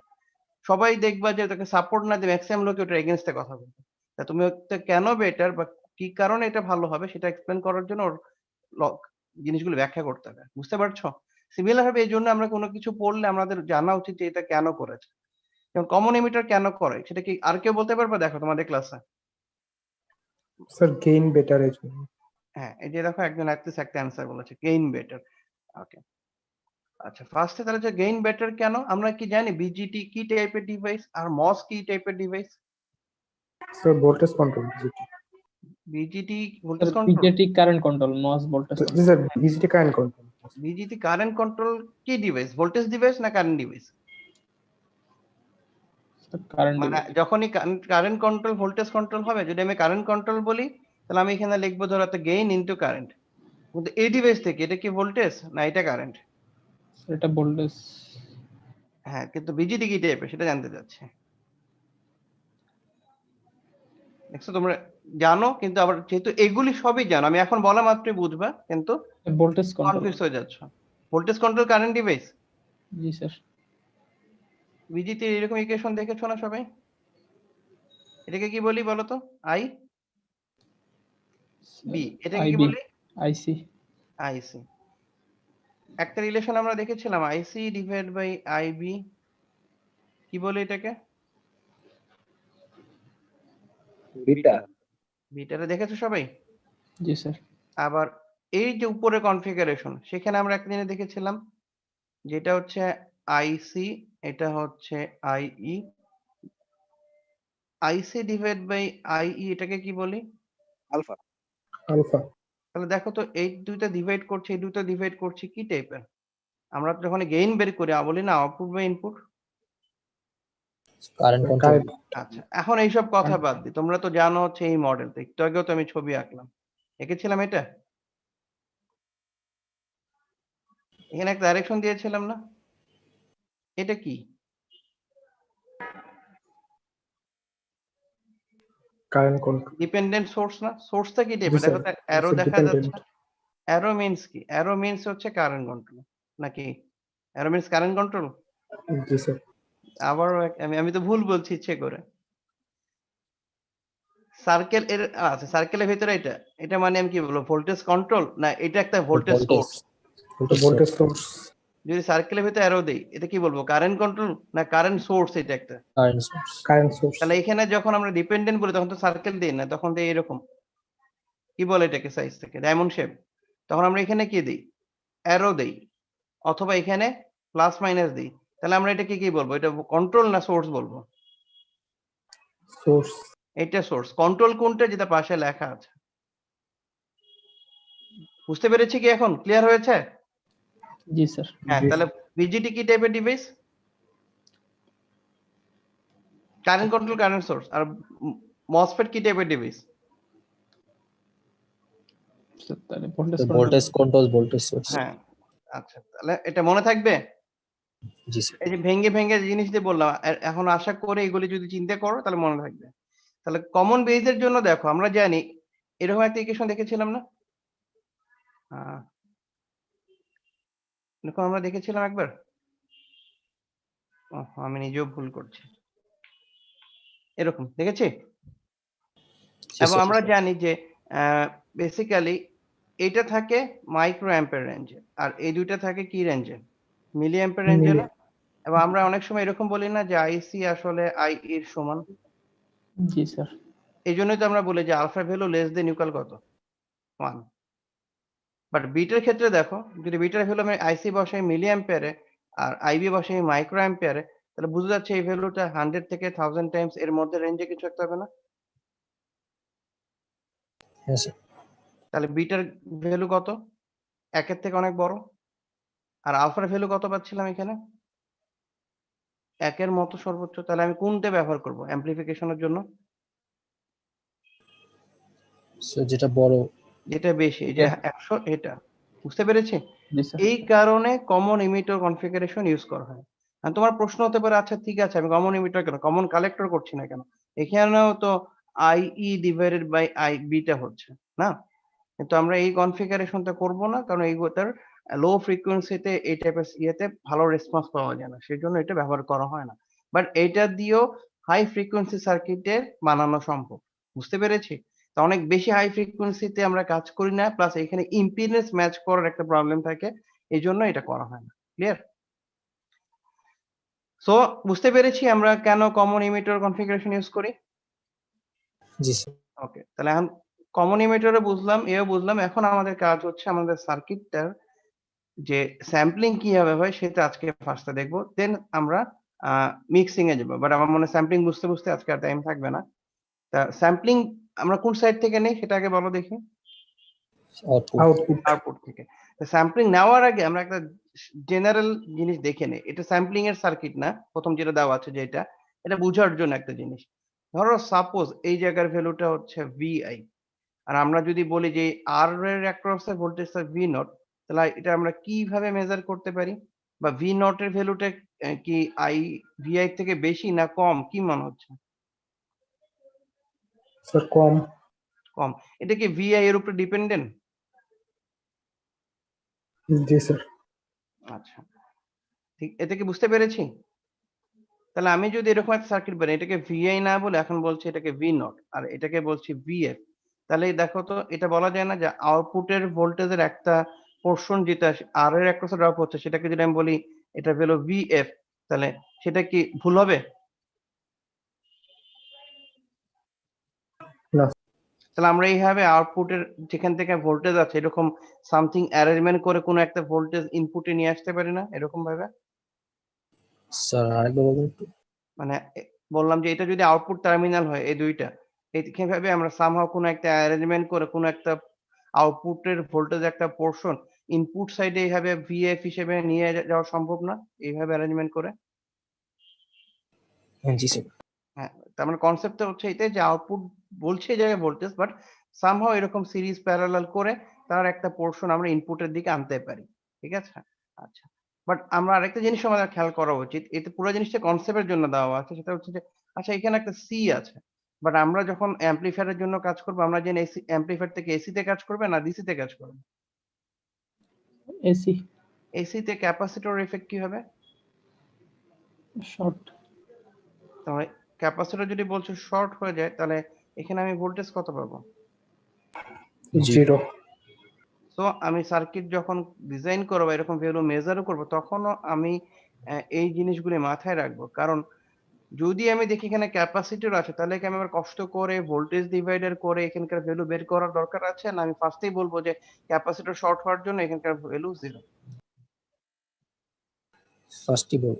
সবাই দেখবা যে তাকে সাপোর্ট না দিয়ে মেক্সিমাম লোক ওটার এগেইনস্ট এ কথা বলবে। তা তুমি একটা কেন বেটার বা কি কারণে এটা ভালো হবে সেটা এক্সপ্লেইন করার জন্য ওর লক জিনিসগুলো ব্যাখ্যা করতে হবে। বুঝতে পারছো? সিমিলার ভাবে এইজন্য আমরা কোনো কিছু পড়লে আমাদের জানা উচিত যে এটা কেন করেছে। যেমন কমন এমিটার কেন করে? সেটা কি আর কেউ বলতে পারবে? দেখো তোমাদের ক্লাসে। স্যার গেইন বেটার এর জন্য। হ্যাঁ, এই যে দেখো একজন এটলিস্ট একটা অ্যান্সার বলেছে গেইন বেটার। ওকে। আচ্ছা ফার্স্টে তাহলে যে গেইন বেটার কেন? আমরা কি জানি বিজিটি কি টাইপের ডিভাইস আর মস কি টাইপের device? Sir voltage control BJT. BJT voltage sir control, BJT current control, MOS voltage জি control. Sir BJT current control. BJT current control কি ডিভাইস? ভোল্টেজ ডিভাইস না কারেন্ট ডিভাইস? কারেন্ট মানে যখনই কারেন্ট কন্ট্রোল ভোল্টেজ কন্ট্রোল হবে যদি আমি current control বলি তাহলে আমি এখানে লিখবো ধরো একটা গেইন ইনটু কারেন্ট। কিন্তু এই ডিভাইস থেকে এটা কি ভোল্টেজ না এটা কারেন্ট? এটা ভোল্টেজ। হ্যাঁ, কিন্তু বিজিটি কি টাইপের সেটা জানতে চাচ্ছি। দেখছো তোমরা জানো কিন্তু আবার যেহেতু এগুলি সবই জানো আমি এখন বলা মাত্রই বুঝবা কিন্তু ভোল্টেজ কন্ট্রোল। কনফিউজ হয়ে যাচ্ছ। ভোল্টেজ কন্ট্রোল কারেন্ট ডিভাইস জি স্যার। বিজিতে এরকম ইকুয়েশন দেখেছো না সবাই? এটাকে কি বলি বলো তো? আই বি এটাকে কি আইবি, বলি? আইসি। আইসি। একটা রিলেশন আমরা দেখেছিলাম আইসি ডিভাইড বাই আইবি কি বলে এটাকে? বিটা বিটাটা দেখেছো সবাই? জি স্যার। আবার এই যে উপরে কনফিগারেশন সেখানে আমরা একটা জিনিস দেখেছিলাম যেটা হচ্ছে আইসি এটা হচ্ছে আইই আইসি ডিভাইড বাই আইই এটাকে কি বলি? Alpha alpha. তাহলে দেখো তো এই দুইটা ডিভাইড করছে এই দুটো ডিভাইড করছে কি টাইপের? আমরা যখন গেইন বের করি বলি না আউটপুট বা ইনপুট। Current control current. আচ্ছা এখন এইসব কথা বাদ দিই তোমরা তো জানো হচ্ছে এই মডেলটা একটু আগেও তো আমি ছবি আঁকলাম এঁকেছিলাম এটা এখানে একটা ডাইরেকশন দিয়েছিলাম না এটা কি? Current control. ডিপেন্ডেন্ট সোর্স না? সোর্সটা কি জি টাইপের? স্যার, দেখো তো অ্যারো দেখা ডিপেন্ডেন্ট। যাচ্ছে। অ্যারো মিন্স কি? অ্যারো মিন্স হচ্ছে কারেন্ট কন্ট্রোল নাকি? Arrow means current control? জি স্যার। আবারও আমি তো ভুল বলছি ইচ্ছে করে। সার্কেল এর আচ্ছা সার্কেলের ভিতরে এটা মানে আমি কি বলবো ভোল্টেজ কন্ট্রোল না এটা একটা ভোল্টেজ সোর্স? Voltage source. যদি সার্কেলের ভিতরে অ্যারো দেই এটা কি বলবো কারেন্ট কন্ট্রোল না কারেন্ট সোর্স এটা একটা? Current source current source. তাহলে এখানে যখন আমরা ডিপেন্ডেন্ট বলি তখন তো সার্কেল দেই না তখন দেই এরকম কি বলে এটাকে সাইজ থেকে ডায়মন্ড শেপ তখন আমরা এখানে কি দেই অ্যারো দেই অথবা এখানে প্লাস মাইনাস দিই তাহলে আমরা এটাকে কি বলবো এটা কন্ট্রোল না সোর্স বলবো? সোর্স। এটা সোর্স। কন্ট্রোল কোনটা যেটা পাশে লেখা আছে? বুঝতে পেরেছি কি এখন ক্লিয়ার হয়েছে? জি স্যার। হ্যাঁ জি তাহলে বিজিটি কি টাইপের device? Current control current source আর মসফেট কি টাইপের ডিভাইস? স্যার তাহলে voltage voltage control voltage source হ্যাঁ আচ্ছা তাহলে এটা মনে থাকবে? জি স্যার এই যে ভেঙে ভেঙে জিনিস দিয়ে বললাম এখন আশা করে এগুলি যদি চিন্তা করো তাহলে মনে থাকবে। তাহলে কমন বেজের জন্য দেখো আমরা জানি এরকম একটা ইকুয়েশন দেখেছিলাম না? এরকম আমরা দেখেছিলাম একবার। আমি নিজেও ভুল করছি। এরকম দেখেছি? জি এবং স্যার। আমরা জানি যে বেসিক্যালি এটা থাকে মাইক্রো অ্যাম্পিয়ার রেঞ্জে আর এই দুইটা থাকে কি রেঞ্জে? মিলি অ্যাম্পিয়ার রেঞ্জে না? এবং আমরা অনেক সময় এরকম বলি না যে আইসি আসলে আই এর সমান। জি স্যার। এই জন্যই তো আমরা বলি যে alpha value less than equal কত? 1। বাট বিটার ক্ষেত্রে দেখো যদি বিটার ভ্যালু আমি আইসি বসাই মিলি অ্যাম্পিয়ারে আর আইবি বসাই মাইক্রো অ্যাম্পিয়ারে তাহলে বোঝা যাচ্ছে এই ভ্যালুটা 100 থেকে 1000 টাইমস এর মধ্যে রেঞ্জে কিছু একটা হবে না? হ্যাঁ স্যার। তাহলে বিটার ভ্যালু কত? 1 এর থেকে অনেক বড়। আর আলফার ভ্যালু কত পাচ্ছিলাম এখানে? 1 এর মতো সর্বোচ্চ। তাহলে আমি কোনটা ব্যবহার করব অ্যামপ্লিফিকেশনের জন্য? স্যার যেটা বড়। যেটা বেশি এই যে 100 এটা। বুঝতে পেরেছি? জি স্যার। এই কারণে কমন ইমিটর কনফিগারেশন ইউজ করা হয়। আর তোমার প্রশ্ন হতে পারে আচ্ছা ঠিক আছে আমি কমন ইমিটর কেন কমন কালেক্টর করছি না কেন? এখানেও তো IE ডিভাইডেড বাই IB টা হচ্ছে, না? কিন্তু আমরা এই কনফিগারেশনটা করব না কারণ এইটার লো ফ্রিকোয়েন্সিতে এই টাইপের ইয়েতে ভালো রেসপন্স পাওয়া যায় না। সেজন্য এটা ব্যবহার করা হয় না। বাট এটা দিয়েও হাই ফ্রিকোয়েন্সি সার্কিটে বানানো সম্ভব। বুঝতে পেরেছি? তো অনেক বেশি হাই ফ্রিকোয়েন্সিতে আমরা কাজ করি না প্লাস এখানে ইম্পিডেন্স ম্যাচ করার একটা প্রবলেম থাকে। এজন্য এটা করা হয় না। ক্লিয়ার? সো বুঝতে পেরেছি আমরা কেন কমন ইমিটর কনফিগারেশন ইউজ করি? জি স্যার। ওকে। তাহলে এখন কমন ইমিটরও বুঝলাম, এও বুঝলাম। এখন আমাদের কাজ হচ্ছে আমাদের সার্কিটটার যে স্যাম্পলিং কিভাবে হয় সেটা আজকে ফার্স্টে দেখব। দেন আমরা মিক্সিং এ যাব। বাট আমার মনে হয় স্যাম্পলিং বুঝতে, বুঝতে আজকে আর টাইম থাকবে না। তা স্যাম্পলিং আমরা কোন সাইড থেকে নেই সেটা আগে বলো দেখি? আউটপুট। আউটপুট থেকে। তো স্যাম্পলিং নেওয়ার আগে আমরা একটা জেনারেল জিনিস দেখে নেই। এটা স্যাম্পলিং এর সার্কিট না। প্রথম যেটা দেওয়া আছে যেটা, এটা বুঝার জন্য একটা জিনিস। ধরো সাপোজ এই জায়গার ভ্যালুটা হচ্ছে VI আর আমরা যদি বলি যে R এর অ্যাক্রস এ ভোল্টেজটা V0 তাহলে এটা আমরা কিভাবে মেজার করতে পারি? বা V0 এর ভ্যালুটা কি VI থেকে বেশি না কম কি মনে হচ্ছে? স্যার কম। কম। এটা কি VI এর উপরে ডিপেন্ডেন্ট? জি স্যার। আচ্ছা। ঠিক এটা কি বুঝতে পেরেছি? তাহলে আমি যদি এরকম একটা সার্কিট বানাই এটাকে VI না বলে এখন বলছি এটাকে V0 আর এটাকে বলছি VF তাহলে দেখো তো এটা বলা যায় না যে আউটপুটের ভোল্টেজের একটা পোরশন যেটা R এর অ্যাক্রসে ড্রপ হচ্ছে সেটাকে যদি আমি বলি এটা হলো VF তাহলে সেটা কি ভুল হবে? না। তাহলে আমরা এইভাবে আউটপুটের যেখান থেকে ভোল্টেজ আছে এরকম সামথিং অ্যারেঞ্জমেন্ট করে কোনো একটা ভোল্টেজ ইনপুটে নিয়ে আসতে পারি না এরকম ভাবে? স্যার আরেকবার বলুন একটু। মানে বললাম যে এটা যদি আউটপুট টার্মিনাল হয় এই দুইটা কিভাবে আমরা সামহাউ কোনো একটা অ্যারেঞ্জমেন্ট করে কোনো একটা আউটপুটের ভোল্টেজ একটা পোরশন ইনপুট সাইডে এইভাবে ভিএফ হিসেবে নিয়ে যাওয়া সম্ভব না এইভাবে অ্যারেঞ্জমেন্ট করে? হ্যাঁ জি স্যার। হ্যাঁ তার মানে কনসেপ্টটা হচ্ছে এটাই যে আউটপুট বলছে এই জায়গায় ভোল্টেজ বাট সামহাউ এরকম সিরিজ প্যারালাল করে তার একটা পোরশন আমরা ইনপুটের দিকে আনতে পারি। ঠিক আছে? আচ্ছা। বাট আমরা আরেকটা জিনিস আমাদের খেয়াল করা উচিত। এতে পুরো জিনিসটা কনসেপ্টের জন্য দেওয়া আছে। সেটা হচ্ছে যে আচ্ছা এখানে একটা সি আছে। বাট আমরা যখন অ্যামপ্লিফায়ার এর জন্য কাজ করব আমরা জানি এসি অ্যামপ্লিফায়ার থেকে এসি তে কাজ করবে না ডিসি তে কাজ করবে? এসি। এসি তে ক্যাপাসিটর ইফেক্ট কি হবে? শর্ট। তাহলে ক্যাপাসিটর যদি বলছো শর্ট হয়ে যায় তাহলে এখানে আমি ভোল্টেজ কত পাবো? 0। সো আমি সার্কিট যখন ডিজাইন করবো এরকম ভ্যালু মেজারও করব তখনও আমি এই জিনিসগুলি মাথায় রাখবো কারণ যদি আমি দেখি এখানে ক্যাপাসিটর আছে তাহলে কি আমি আবার কষ্ট করে ভোল্টেজ ডিভাইডার করে এখানকার ভ্যালু বের করার দরকার আছে না আমি ফার্স্টেই বলবো যে ক্যাপাসিটর শর্ট হওয়ার জন্য এখানকার ভ্যালু 0? ফার্স্টই বল।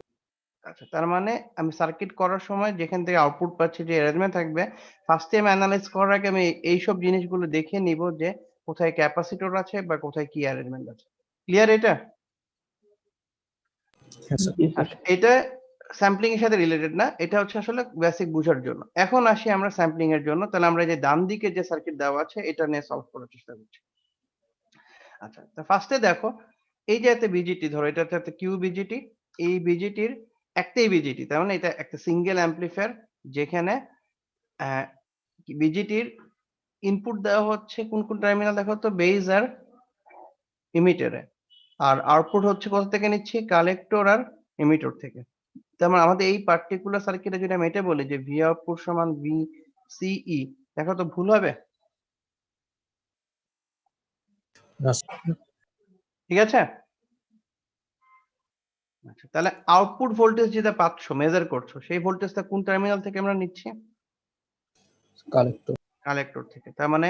আচ্ছা তার মানে আমি সার্কিট করার সময় যেখান থেকে আউটপুট পাচ্ছি যে অ্যারেঞ্জমেন্ট থাকবে ফার্স্টে আমি অ্যানালাইজ করার আগে আমি এইসব জিনিসগুলো দেখে নিব যে কোথায় ক্যাপাসিটর আছে বা কোথায় কি অ্যারেঞ্জমেন্ট আছে। ক্লিয়ার এটা? হ্যাঁ স্যার। জি স্যার। আচ্ছা এটা স্যাম্পলিং এর সাথে রিলেটেড না এটা হচ্ছে আসলে বেসিক বুঝার জন্য। এখন আসি আমরা স্যাম্পলিং এর জন্য তাহলে আমরা যে ডান দিকে যে সার্কিট দেওয়া আছে এটা নিয়ে সলভ করার চেষ্টা করছি। আচ্ছা তো ফার্স্টে দেখো এই যে একটা বিজিটি ধরো এটা হচ্ছে একটা কিউ বিজিটি এই বিজিটির একটাই বিজিটি তার মানে এটা একটা সিঙ্গেল অ্যাম্পলিফায়ার যেখানে বিজিটির ইনপুট দেওয়া হচ্ছে কোন কোন টার্মিনাল দেখো তো, বেজ আর ইমিটারে, আর আউটপুট হচ্ছে কোথা থেকে নিচ্ছি, কালেক্টর আর ইমিটর থেকে। তার মানে আমাদের এই পার্টিকুলার সার্কিটে যদি আমি এটা বলি যে ভি আউটপুট সমান ভি সিই, দেখো তো ভুল হবে? না স্যার। ঠিক আছে, আচ্ছা তাহলে আউটপুট ভোল্টেজ যেটা পাচ্ছ মেজার করছো সেই ভোল্টেজটা কোন টার্মিনাল থেকে আমরা নিচ্ছি, কালেক্টর। কালেক্টর থেকে। তার মানে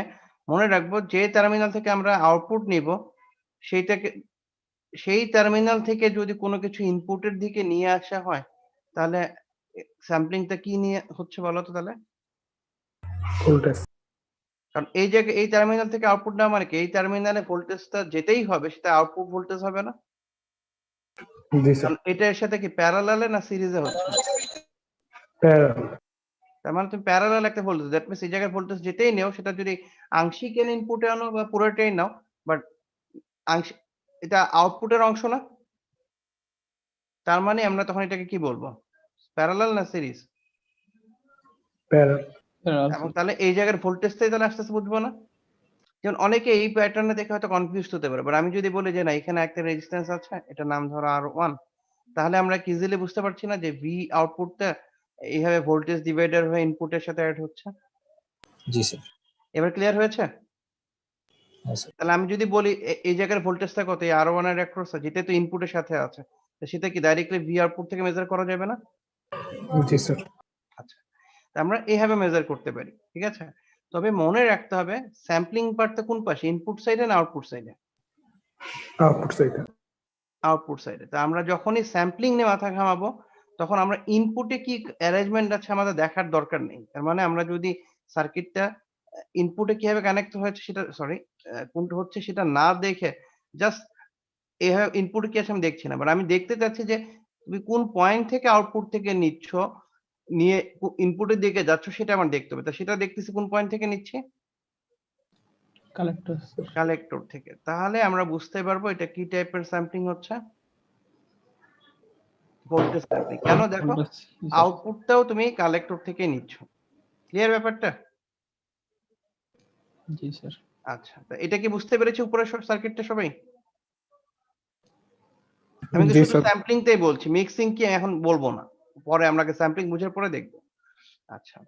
মনে রাখবো যে টার্মিনাল থেকে আমরা আউটপুট নিব সেইটাকে, সেই টার্মিনাল থেকে যদি কোনো কিছু ইনপুটের দিকে নিয়ে আসা হয় তাহলে স্যাম্পলিংটা কি নিয়ে হচ্ছে বলো তো তাহলে? ভোল্টেজ। কারণ এই জায়গায় এই টার্মিনাল থেকে আউটপুট নেওয়া মানে কি, এই টার্মিনালে ভোল্টেজটা যেতেই হবে সেটা আউটপুট ভোল্টেজ হবে না? জি স্যার। কারণ এটা এর সাথে কি প্যারালালে না সিরিজে হচ্ছে? প্যারালাল। তার মানে তুমি প্যারালাল একটা ভোল্টেজ, দ্যাট মিনস এই জায়গায় ভোল্টেজ যেতেই নেও সেটা যদি আংশিক এন ইনপুটে আনো বা পুরোটাই নাও, বাট আংশিক এটা আউটপুটের অংশ না। তার মানে আমরা তখন এটাকে কি বলবো, প্যারালাল না সিরিজ? প্যারালাল। এবং তাহলে এই জায়গার ভোল্টেজটাই তাহলে আস্তে আস্তে বুঝবো না? যেমন অনেকে এই প্যাটার্নে দেখে হয়তো কনফিউজড হতে পারে, বাট আমি যদি বলি যে না এখানে একটা রেজিস্ট্যান্স আছে, এটা নাম ধরো R1, তাহলে আমরা কি ইজিলি বুঝতে পারছি না যে ভি আউটপুটটা এইভাবে ভোল্টেজ ডিভাইডার হয়ে ইনপুটের সাথে অ্যাড হচ্ছে? জি স্যার। এবার ক্লিয়ার হয়েছে? হ্যাঁ স্যার। তাহলে আমি যদি বলি এই জায়গার ভোল্টেজটা কত, এই R1 এর অ্যাক্রস যেটা তো ইনপুটের সাথে আছে, তো সেটা কি ডাইরেক্টলি ভি আউটপুট থেকে মেজার করা যাবে না? জি স্যার। আচ্ছা, তা আমরা এইভাবে মেজার করতে পারি, ঠিক আছে? তবে মনে রাখতে হবে স্যাম্পলিং পার্টটা কোন পাশে, ইনপুট সাইডে না আউটপুট সাইডে? Output side. আউটপুট সাইডে। তা আমরা যখনই স্যাম্পলিং নিয়ে মাথা ঘামাবো তখন আমরা ইনপুটে কি অ্যারেঞ্জমেন্ট আছে আমাদের দেখার দরকার নেই। তার মানে আমরা যদি সার্কিটটা ইনপুটে কিভাবে কানেক্ট হয়েছে সেটা, সরি, কোনটা হচ্ছে সেটা না দেখে জাস্ট এভাবে ইনপুটে কি আছে আমি দেখছি না, বাট আমি দেখতে চাচ্ছি যে তুমি কোন পয়েন্ট থেকে আউটপুট থেকে নিচ্ছ, নিয়ে ইনপুটের দিকে যাচ্ছ সেটা আমার দেখতে হবে। তা সেটা দেখতেছি কোন পয়েন্ট থেকে নিচ্ছি, কালেক্টর কালেক্টর থেকে। তাহলে আমরা বুঝতে পারবো এটা কি টাইপের স্যাম্পলিং হচ্ছে, ভোল্টেজ স্যাম্পলিং। কেন দেখো, আউটপুটটাও তুমি কালেক্টর থেকে নিচ্ছ। ক্লিয়ার ব্যাপারটা? জি স্যার। আচ্ছা, তা এটা কি বুঝতে পেরেছি উপরের সার্কিটটা সবাই? আমি তো জি শুধু স্যার। স্যাম্পলিংটাই বলছি, মিক্সিং কি এখন বলবো না, পরে আমরা স্যাম্পলিং বুঝার পরে দেখবো। আচ্ছা,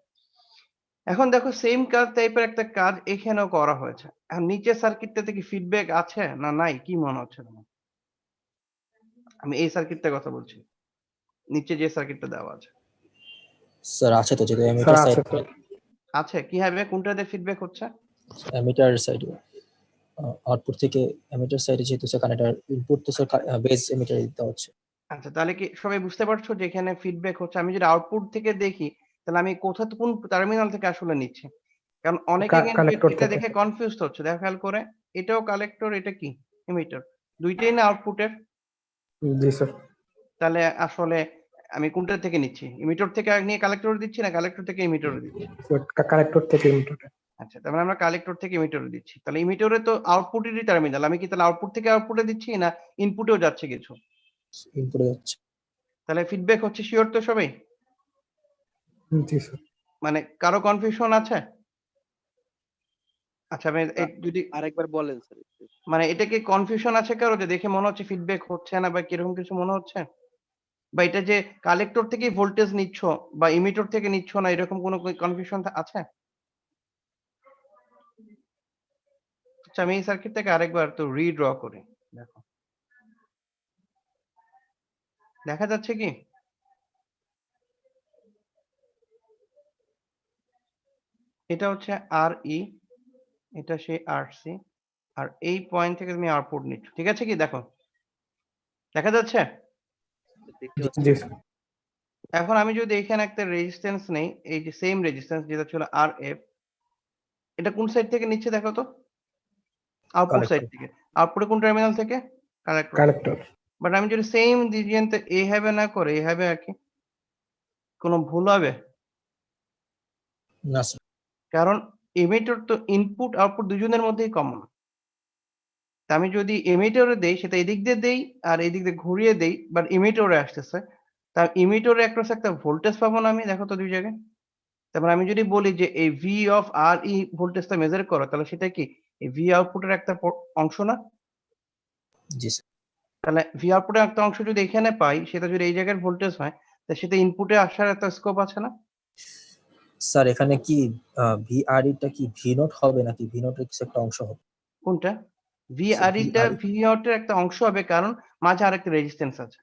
এখন দেখো সেম কাজ টাইপের একটা কাজ এখানেও করা হয়েছে। এখন নিচের সার্কিটটাতে কি ফিডব্যাক আছে না নাই, কি মনে হচ্ছে তোমার? আমি এই সার্কিটটার কথা বলছি, নিচে যে সার্কিটটা দেওয়া আছে। স্যার আছে তো, যেহেতু স্যার এমিটার আছে সাইড, স্যার। আছে কিভাবে, কোনটাতে ফিডব্যাক হচ্ছে? এমিটার সাইডে আউটপুট থেকে এমিটার সাইডে যেহেতু স্যার কানেক্টর, ইনপুট তো স্যার বেস এমিটার দিতে হচ্ছে। আচ্ছা, তাহলে কি সবাই বুঝতে পারছো যে এখানে ফিডব্যাক হচ্ছে? আমি যদি আউটপুট থেকে দেখি তাহলে আমি কোন টার্মিনাল থেকে আসলে নিচ্ছি? কারণ অনেকে কিন্তু কালেক্টর এটা থেকে। দেখে কনফিউজড হচ্ছে, দেখো খেয়াল করে, এটাও কালেক্টর, এটা কি এমিটার, দুইটাই না আউটপুটের। জি স্যার। তাহলে আসলে আমি কোনটা থেকে নিচ্ছি, ইমিটর থেকে নিয়ে কালেক্টরে দিচ্ছি না কালেক্টর থেকে ইমিটরে দিচ্ছি? কালেক্টর থেকে ইনপুটে। আচ্ছা, তার মানে আমরা কালেক্টর থেকে ইমিটরে দিচ্ছি। তাহলে ইমিটরে তো আউটপুটেরই টার্মিনাল, আমি কি তাহলে আউটপুট থেকে আউটপুটে দিচ্ছি না ইনপুটেও যাচ্ছে কিছু? ইনপুটে যাচ্ছে। তাহলে ফিডব্যাক হচ্ছে শিওর তো সবাই? জি স্যার। মানে কারো কনফিউশন আছে? আচ্ছা, আমি যদি আরেকবার বলেন স্যার। মানে এটা কি কনফিউশন আছে কারো, যে দেখে মনে হচ্ছে ফিডব্যাক হচ্ছে না বা কিরকম কিছু মনে হচ্ছে, বা এটা যে কালেক্টর থেকেই ভোল্টেজ নিচ্ছ বা ইমিটর থেকে নিচ্ছ না, এরকম কোনো কনফিউশন আছে? আচ্ছা, আমি এই সার্কিটটাকে আরেকবার তো রিড্র করি, দেখো দেখা যাচ্ছে কি? এটা হচ্ছে আর ই, এটা সেই আরসি, আর এই পয়েন্ট থেকে তুমি আউটপুট নিচ্ছ, ঠিক আছে কি? দেখো দেখা যাচ্ছে? দেখতে জি। পাচ্ছি। জি স্যার। এখন আমি যদি এখানে একটা রেজিস্ট্যান্স নেই, এই যে সেম রেজিস্ট্যান্স যেটা ছিল আর এফ, এটা কোন সাইড থেকে নিচ্ছে দেখো তো? Output side collector. থেকে। আউটপুটে কোন টার্মিনাল থেকে? কালেক্টর। কালেক্টর। বাট আমি যদি সেম রিজিয়নতে এইভাবে না করে এইভাবে আঁকি, কোনো ভুল হবে? না স্যার। কারণ এমিটর তো ইনপুট আউটপুট দুজনের মধ্যেই কমন। তা আমি যদি এমিটরে দেই সেটা এদিক দিয়ে দেই আর এদিক দিয়ে ঘুরিয়ে দেই, বাট ইমিটরে আসতেছে, তা ইমিটরে অ্যাক্রস একটা ভোল্টেজ পাবো না আমি, দেখো তো দুই জায়গায়? তারপর আমি যদি বলি যে এই ভি অফ আর ই ভোল্টেজটা মেজার করো, তাহলে সেটা কি এই ভি আউটপুটের একটা অংশ না? জি স্যার। তাহলে ভি আউটপুটের একটা অংশ যদি এখানে পাই, সেটা যদি এই জায়গার ভোল্টেজ হয়, তা সেটা ইনপুটে আসার একটা স্কোপ আছে না? স্যার এখানে কি ভিআরই টা কি ভি নট হবে নাকি ভি নট এর কিছু একটা অংশ হবে? কোনটা? ভি স্যার আর ইটা VRE ভি আউটের একটা অংশ হবে, কারণ মাঝে আরেকটা রেজিস্ট্যান্স আছে।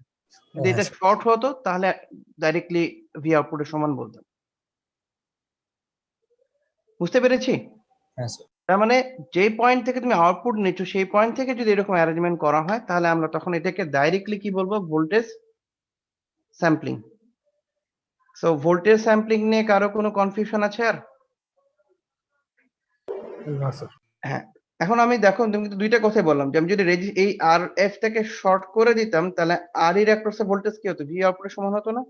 যদি হ্যাঁ এটা স্যার। শর্ট হতো তাহলে ডাইরেক্টলি ভি আউটপুটের সমান বলতাম। বুঝতে পেরেছি? হ্যাঁ স্যার। তার মানে যে পয়েন্ট থেকে তুমি আউটপুট নিচ্ছ, সেই পয়েন্ট থেকে যদি এরকম অ্যারেঞ্জমেন্ট করা হয়, তাহলে আমরা তখন এটাকে ডাইরেক্টলি কি বলবো? Voltage sampling. So voltage sampling নিয়ে কারো কোনো কনফিউশন আছে আর? না স্যার। হ্যাঁ, এখন আমি দেখো তুমি কিন্তু দুইটা কথাই বললাম যে আমি যদি এই আর এফ টাকে শর্ট করে দিতাম, তাহলে আর এর অ্যাক্রস ভোল্টেজ কি হতো? ভি আউটপুটের সমান হতো না?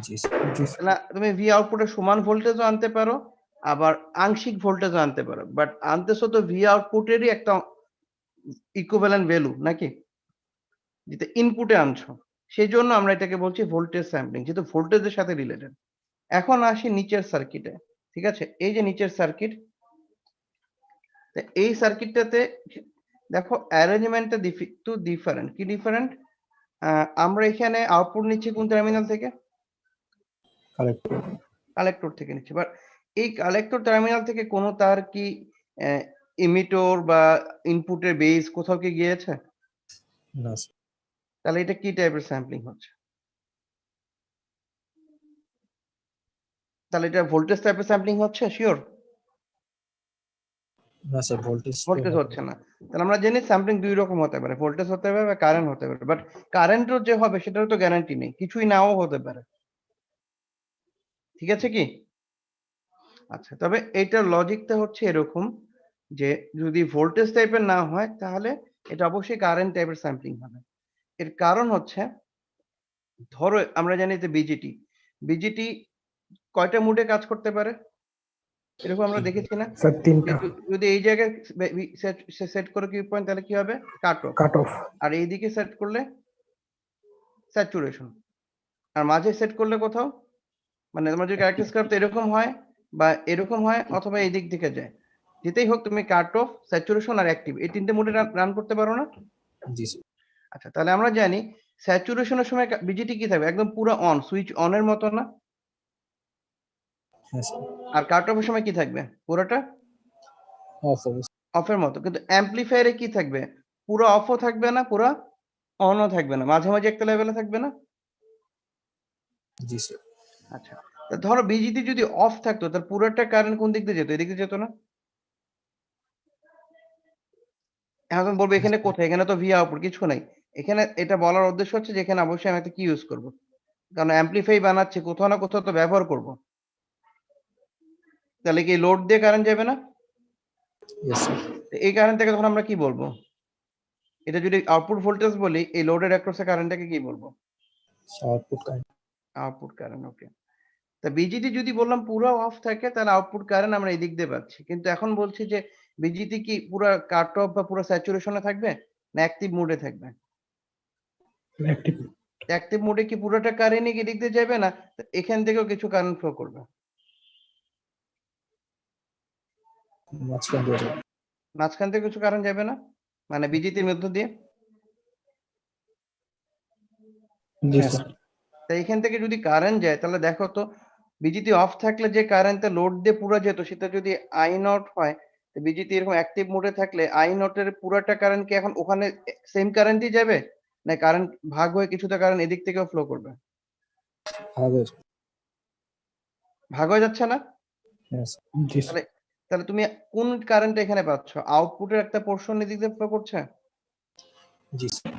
জি স্যার। জি স্যার। না, তুমি ভি আউটপুটের সমান ভোল্টেজও আনতে পারো, আবার আংশিক ভোল্টেজও আনতে পারো, বাট আনতেছো তো ভি আউটপুটেরই একটা ইকুইভ্যালেন্ট ভ্যালু নাকি, যেটা ইনপুটে আনছো। সেই জন্য আমরা এটাকে বলছি ভোল্টেজ স্যাম্পলিং, যেহেতু ভোল্টেজের সাথে রিলেটেড। এখন আসি নিচের সার্কিটে। ঠিক আছে, এই যে নিচের সার্কিট, এই সার্কিটটাতে দেখো অ্যারেঞ্জমেন্টটা একটু ডিফারেন্ট। কি ডিফারেন্ট? আমরা এখানে আউটপুট নিচ্ছি কোন টার্মিনাল থেকে? কালেক্টর। কালেক্টর থেকে নিচ্ছি। বাট এই কালেক্টর টার্মিনাল থেকে কোনো তার কি ইমিটর বা ইনপুটের বেস কোথাও কি গিয়েছে? না স্যার। তাহলে এটা কি টাইপের স্যাম্পলিং হচ্ছে? তাহলে এটা ভোল্টেজ টাইপের স্যাম্পলিং হচ্ছে শিওর? না স্যার ভোল্টেজ তো ভোল্টেজ হবে হচ্ছে না। তাহলে আমরা জানি স্যাম্পলিং দুই রকম হতে পারে, ভোল্টেজ হতে পারে বা কারেন্ট হতে পারে। বাট কারেন্টও যে হবে সেটারও তো গ্যারান্টি নেই, কিছুই নাও হতে পারে। ঠিক আছে কি? আচ্ছা, তবে এইটার লজিকটা হচ্ছে এরকম যে যদি ভোল্টেজ টাইপের না হয়, তাহলে এটা অবশ্যই কারেন্ট টাইপের স্যাম্পলিং হবে। এর কারণ হচ্ছে, ধরো আমরা জানি যে বিজিটি কয়টা মুডে কাজ করতে পারে? এরকম আমরা দেখেছি না? স্যার যে তিনটা। যদি এই জায়গায় সেট করে কিউ পয়েন্ট, তাহলে কি হবে? Cut off. Cut off. আর এইদিকে সেট করলে স্যাচুরেশন। আর মাঝে সেট করলে কোথাও, মানে তোমার যদি ক্যারেক্টারিস্টিক কার্ভ এরকম হয় বা এরকম হয়, অথবা এই দিক থেকে যায়, যেটাই হোক তুমি কাট অফ, স্যাচুরেশন আর অ্যাক্টিভ এই তিনটে মোডে রান করতে পারো না? জি স্যার। আচ্ছা, তাহলে আমরা জানি স্যাচুরেশনের সময় বিজিটি কি থাকবে? একদম পুরো অন, সুইচ অনের মতো না? হ্যাঁ স্যার। আর কাট অফের সময় কি থাকবে? পুরোটা অফ অবস্থা। অফের মতো। কিন্তু অ্যাম্পলিফায়ারে কি থাকবে? পুরো অফও থাকবে না, পুরো অনও থাকবে না, মাঝে মাঝে একটা লেভেলে থাকবে না? জি স্যার। আচ্ছা, তা ধরো বিজিটি যদি অফ থাকতো, তাহলে পুরোটা কারেন্ট কোন দিক দিয়ে যেত? এদিক দিয়ে যেত না? এখন বলবো এখানে কোথায়? এখানে তো ভি আউটপুট কিছু নাই। এখানে এটা বলার উদ্দেশ্য হচ্ছে যে এখানে অবশ্যই আমি একটা কি ইউজ করব, কারণ অ্যাম্পলিফাই বানাচ্ছি, কোথাও না কোথাও তো ব্যবহার করব। তাহলে কি লোড দিয়ে কারেন্ট যাবে না? Yes sir. তো এই কারেন্টটাকে তখন আমরা কি বলবো? এটা যদি আউটপুট ভোল্টেজ বলি, এই লোডের অ্যাক্রসে কারেন্টটাকে কি বলবো? Output current. Output current. Okay. তা বিজিটি যদি বললাম পুরো অফ থাকে, তাহলে আউটপুট কারেন্ট আমরা এই দিক দিয়ে পাচ্ছি। কিন্তু এখন বলছি যে বিজিটি কি পুরো কাট অফ বা পুরো স্যাচুরেশনে থাকবে, না অ্যাক্টিভ মোডে থাকবে? অ্যাক্টিভ। অ্যাক্টিভ মোডে কি পুরোটা কারেন্ট কি দিক দিয়ে যাবে না? তো এখান থেকেও কিছু কারেন্ট ফ্লো করবে। মাঝখান দিয়ে যাবে। মাঝখান থেকে কিছু কারেন্ট যাবে না? মানে বিজিতির মধ্য দিয়ে? জি হ্যাঁ স্যার। স্যার। তাই এখান থেকে যদি কারেন্ট যায়, তাহলে দেখো তো বিজিটি অফ থাকলে যে কারেন্টটা লোড দিয়ে পুরো যেত, সেটা যদি আই নট হয়, তো বিজিটি এরকম অ্যাক্টিভ মোডে থাকলে আই নটের পুরোটা কারেন্ট কি এখন ওখানে সেম কারেন্টই যাবে, না কারেন্ট ভাগ হয়ে কিছুটা কারেন্ট এদিক থেকেও ফ্লো করবে? আগে। ভাগ হয়ে যাচ্ছে না? হ্যাঁ স্যার। জি স্যার। তাহলে তাহলে তুমি কোন কারেন্ট এখানে পাচ্ছ? আউটপুটের একটা পোর্শন এদিক দিয়ে ফ্লো করছে। জি স্যার।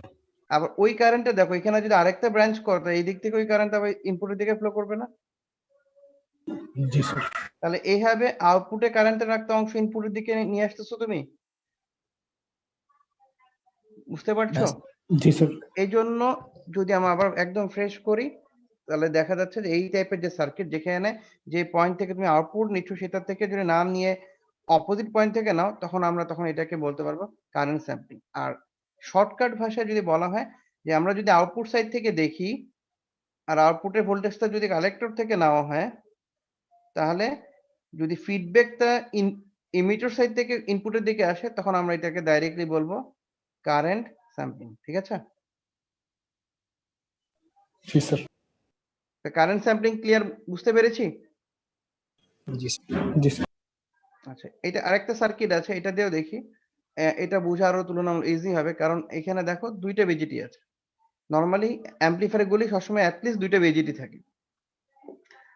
আবার ওই কারেন্টটা দেখো, এখানে যদি আরেকটা ব্রাঞ্চ করো, তো এই দিক থেকে ওই কারেন্ট আবার ইনপুটের দিকে ফ্লো করবে না? জি স্যার। তাহলে এইভাবে আউটপুটে কারেন্টের একটা অংশ ইনপুটের দিকে নিয়ে আসতেছো তুমি। বুঝতে পারছো? হ্যাঁ জি স্যার। এই জন্য যদি আমরা আবার একদম ফ্রেশ করি, তাহলে দেখা যাচ্ছে যে এই টাইপের যে সার্কিট, যেখানে যে পয়েন্ট থেকে তুমি আউটপুট নিচ্ছ, সেটা থেকে যদি না নিয়ে অপোজিট পয়েন্ট থেকে নাও, তখন এটাকে বলতে পারবো কারেন্ট স্যাম্পলিং। আর শর্টকাট ভাষায় যদি বলা হয় যে আমরা যদি আউটপুট সাইড থেকে দেখি, আর আউটপুটের ভোল্টেজটা যদি কালেক্টর থেকে নেওয়া হয়, তাহলে যদি ফিডব্যাকটা ইমিটার সাইড থেকে ইনপুটের দিকে আসে, তখন আমরা এটাকে ডাইরেক্টলি বলবো কারেন্ট স্যাম্পলিং। ঠিক আছে? জি স্যার। কারেন্ট স্যাম্পলিং ক্লিয়ার, বুঝতে পেরেছি? জি স্যার। জি স্যার। আচ্ছা, এটা আরেকটা সার্কিট আছে, এটা দিয়েও দেখি। এটা বোঝা আরো তুলনামূলক ইজি হবে, কারণ এখানে দেখো দুইটা বিজিটি আছে। নরমালি অ্যাম্পলিফায়ার গুলি সবসময় অ্যাটলিস্ট দুইটা বিজিটি থাকে।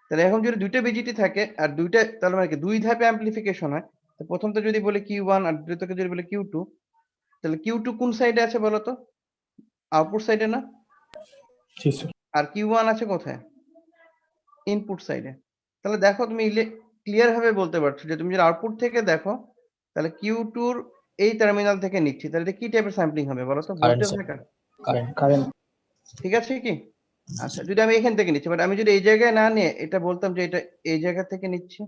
তাহলে এখন যদি দুইটা বিজিটি থাকে আর দুইটা, তাহলে মানে কি দুই ধাপে অ্যাম্পলিফিকেশন হয়। তো প্রথমটা যদি বলে Q1 আর দ্বিতীয়টাকে যদি বলে Q2, তাহলে Q2 কোন সাইডে আছে বলো তো? আউটপুট সাইডে না? জি স্যার। আর Q1 আছে কোথায়? ইনপুট সাইডে। তাহলে দেখো তুমি ক্লিয়ার ভাবে বলতে পারছো যে তুমি যদি আউটপুট থেকে দেখো, তাহলে Q2 র এই টার্মিনাল থেকে নিচ্ছি, তাহলে এটা কি টাইপের স্যাম্পলিং হবে বলো তো? কারেন্ট ভোল্টেজ না কারেন্ট কারেন্ট। ঠিক আছে কি? আচ্ছা, যদি আমি এখান থেকে নিচ্ছি, বাট আমি যদি এই জায়গায় না নিয়ে এটা বলতাম যে এটা এই জায়গা থেকে নিচ্ছি,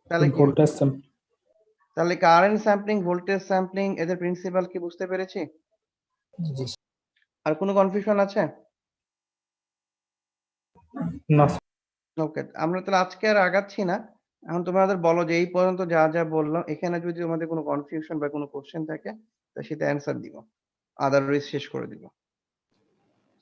তাহলে কি হতো? Voltage sample. তাহলে কারেন্ট স্যাম্পলিং, ভোল্টেজ স্যাম্পলিং, এদের প্রিন্সিপাল কি বুঝতে পেরেছি? জি স্যার। আর কোনো কনফিউশন আছে? না স্যার। ওকে, আমরা তাহলে আজকে আর আগাচ্ছি না। এখন তোমাদের বলো যে এই পর্যন্ত যা যা বললাম, এখানে যদি তোমাদের কোনো কনফিউশন বা কোনো কোশ্চেন থাকে, তা সেটা অ্যান্সার দিব, আদারওয়াইজ শেষ করে দিব।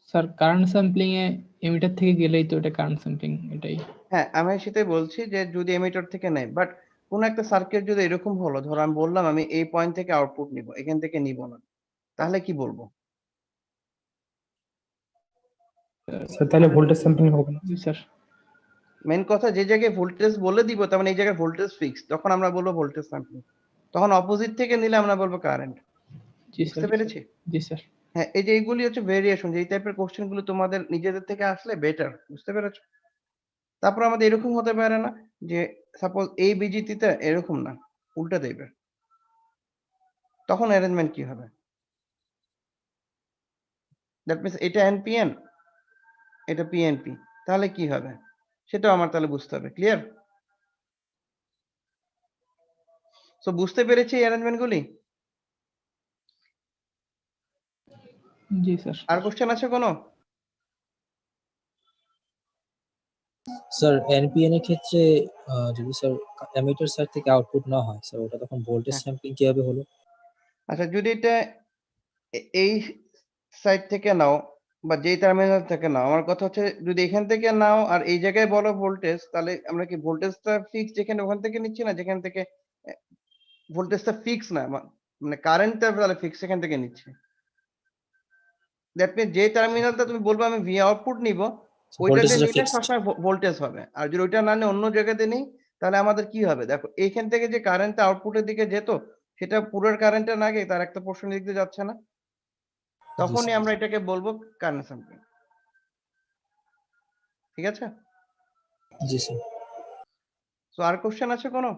স্যার কারেন্ট স্যাম্পলিং এ এমিটার থেকে গেলেই তো এটা কারেন্ট স্যাম্পলিং, এটাই। হ্যাঁ, আমি সেটাই বলছি যে যদি এমিটার থেকে নেয়, বাট কোন একটা সার্কিট যদি এরকম হলো, ধরো আমি বললাম আমি এই পয়েন্ট থেকে আউটপুট নিব, এখান থেকে নিব না, তাহলে কি বলবো? স্যার তাহলে ভোল্টেজ স্যাম্পলিং হবে না। জি স্যার। মেন কথা, যে জায়গায় ভোল্টেজ বলে দিব তার মানে এই জায়গায় ভোল্টেজ ফিক্স, তখন আমরা বলবো ভোল্টেজ স্যাম্পলিং। তখন অপোজিট থেকে নিলে আমরা বলবো কারেন্ট। জি স্যার। বুঝতে পেরেছি? জি স্যার। হ্যাঁ, এই যে এইগুলি হচ্ছে ভেরিয়েশন, যে এই টাইপের কোশ্চেন গুলো তোমাদের নিজেদের থেকে আসলে বেটার। বুঝতে পেরেছো? তারপর আমাদের এরকম হতে পারে না যে সাপোজ এই বিজিতিতে এরকম না, উল্টা দেবে, তখন অ্যারেঞ্জমেন্ট কি হবে? দ্যাট মিনস এটা এনপিএন, এটা পিএনপি, তাহলে কি হবে সেটাও আমার তাহলে বুঝতে হবে। ক্লিয়ার? সো বুঝতে পেরেছি এই অ্যারেঞ্জমেন্ট গুলি? জি স্যার। আর কোশ্চেন আছে কোনো? স্যার এনপিএন এর ক্ষেত্রে যদি স্যার এমিটার সাইড থেকে আউটপুট না হয় স্যার, ওটা তখন ভোল্টেজ হ্যাঁ। স্যাম্পলিং কিভাবে হলো? আচ্ছা, যদি এটা এই সাইড থেকে নাও বা যেই টার্মিনাল থেকে নাও, আমার কথা হচ্ছে যদি এখান থেকে নাও আর এই জায়গায় বলো ভোল্টেজ, তাহলে আমরা কি ভোল্টেজটা ফিক্স যেখানে ওখান থেকে নিচ্ছি না, যেখান থেকে ভোল্টেজটা ফিক্স না, মানে কারেন্টটা তাহলে ফিক্স সেখান থেকে নিচ্ছি। দ্যাট মিনস যে টার্মিনালটা তুমি বলবো আমি ভি আউটপুট নিব, ওইটাতে ভোল্টেজটা নিলে ফিক্সড। সবসময় ভোল্টেজ হবে। আর যদি ওইটা না নিয়ে অন্য জায়গাতে নেই, তাহলে আমাদের কি হবে দেখো, এইখান থেকে যে কারেন্টটা আউটপুটের দিকে যেত, সেটা পুরো কারেন্টটা না গিয়ে তার একটা পোর্শন দিক দিয়ে যাচ্ছে না, তখনই আমরা এটাকে বলবো কারেন্ট স্যাম্পলিং। ঠিক আছে? জি স্যার। সো আর কোশ্চেন আছে কোনো?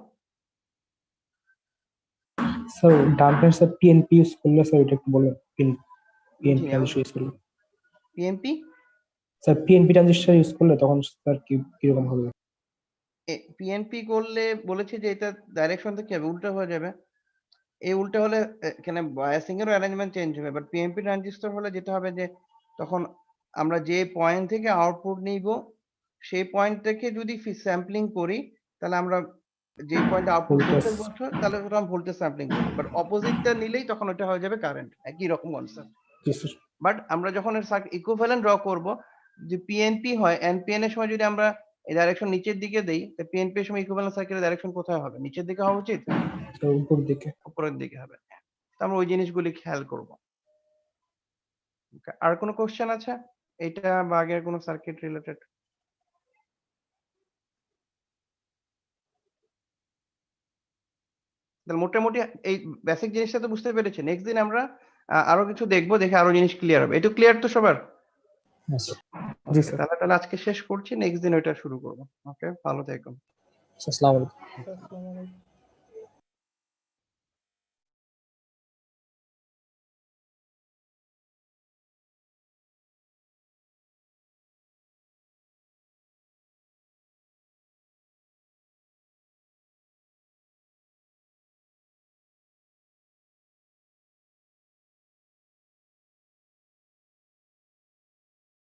স্যার ডান হ্যান্ড স্যার পিএনপি ইউজ করলে স্যার এটা একটু বলেন। পিএনপি জি, ট্রানজিস্টর ইউজ করলে PMP sir, PNP transistor use করলে তখন স্যার কিরকম হবে? পিএনপি করলে বলেছি যে এটা ডাইরেকশনটা কি হবে, উল্টো হয়ে যাবে। এই উল্টো হলে এখানে বায়াসিং এর অ্যারেঞ্জমেন্ট চেঞ্জ হবে, বাট পিএমপি ট্রানজিস্টর হলে যেটা হবে যে তখন আমরা যে পয়েন্ট থেকে আউটপুট নিব, সেই পয়েন্ট থেকে যদি স্যাম্পলিং করি, তাহলে আমরা যে পয়েন্ট আউটপুট Voltage. ভোল্টেজ বলছো, তাহলে ওটা ভোল্টেজ স্যাম্পলিং করবো, বাট অপোজিটটা নিলেই তখন ওটা হয়ে যাবে কারেন্ট। একই রকম কনসেপ্ট। G sir. বাট আমরা যখন এর ইকুইভ্যালেন্ট ড্র করব, যে পিএনপি হয়, এনপিএন এর সময় যদি আমরা এই ডাইরেকশন নিচের দিকে দেই, তো পিএনপি এর সময় ইকুইভ্যালেন্ট সার্কিটের ডাইরেকশন কোথায় হবে? নিচের দিকে হওয়া উচিত, স্যার উপর দিকে। উপরের দিকে হবে। তো আমরা ওই জিনিসগুলি খেয়াল করব। আর কোনো কোশ্চেন আছে এটা বা আগের কোনো সার্কিট রিলেটেড? তাহলে মোটামুটি এই বেসিক জিনিসটা তো বুঝতে পেরেছি। নেক্সট দিন আমরা আরো কিছু দেখবো, দেখে আরো জিনিস ক্লিয়ার হবে। এটা ক্লিয়ার তো সবার? হ্যাঁ স্যার। জি Okay, স্যার। তাহলে আজকে শেষ করছি, নেক্সট দিন ওইটা শুরু করবো। ওকে, ভালো থেকো। আসসালামু আলাইকুম। আসসালামু আলাইকুম।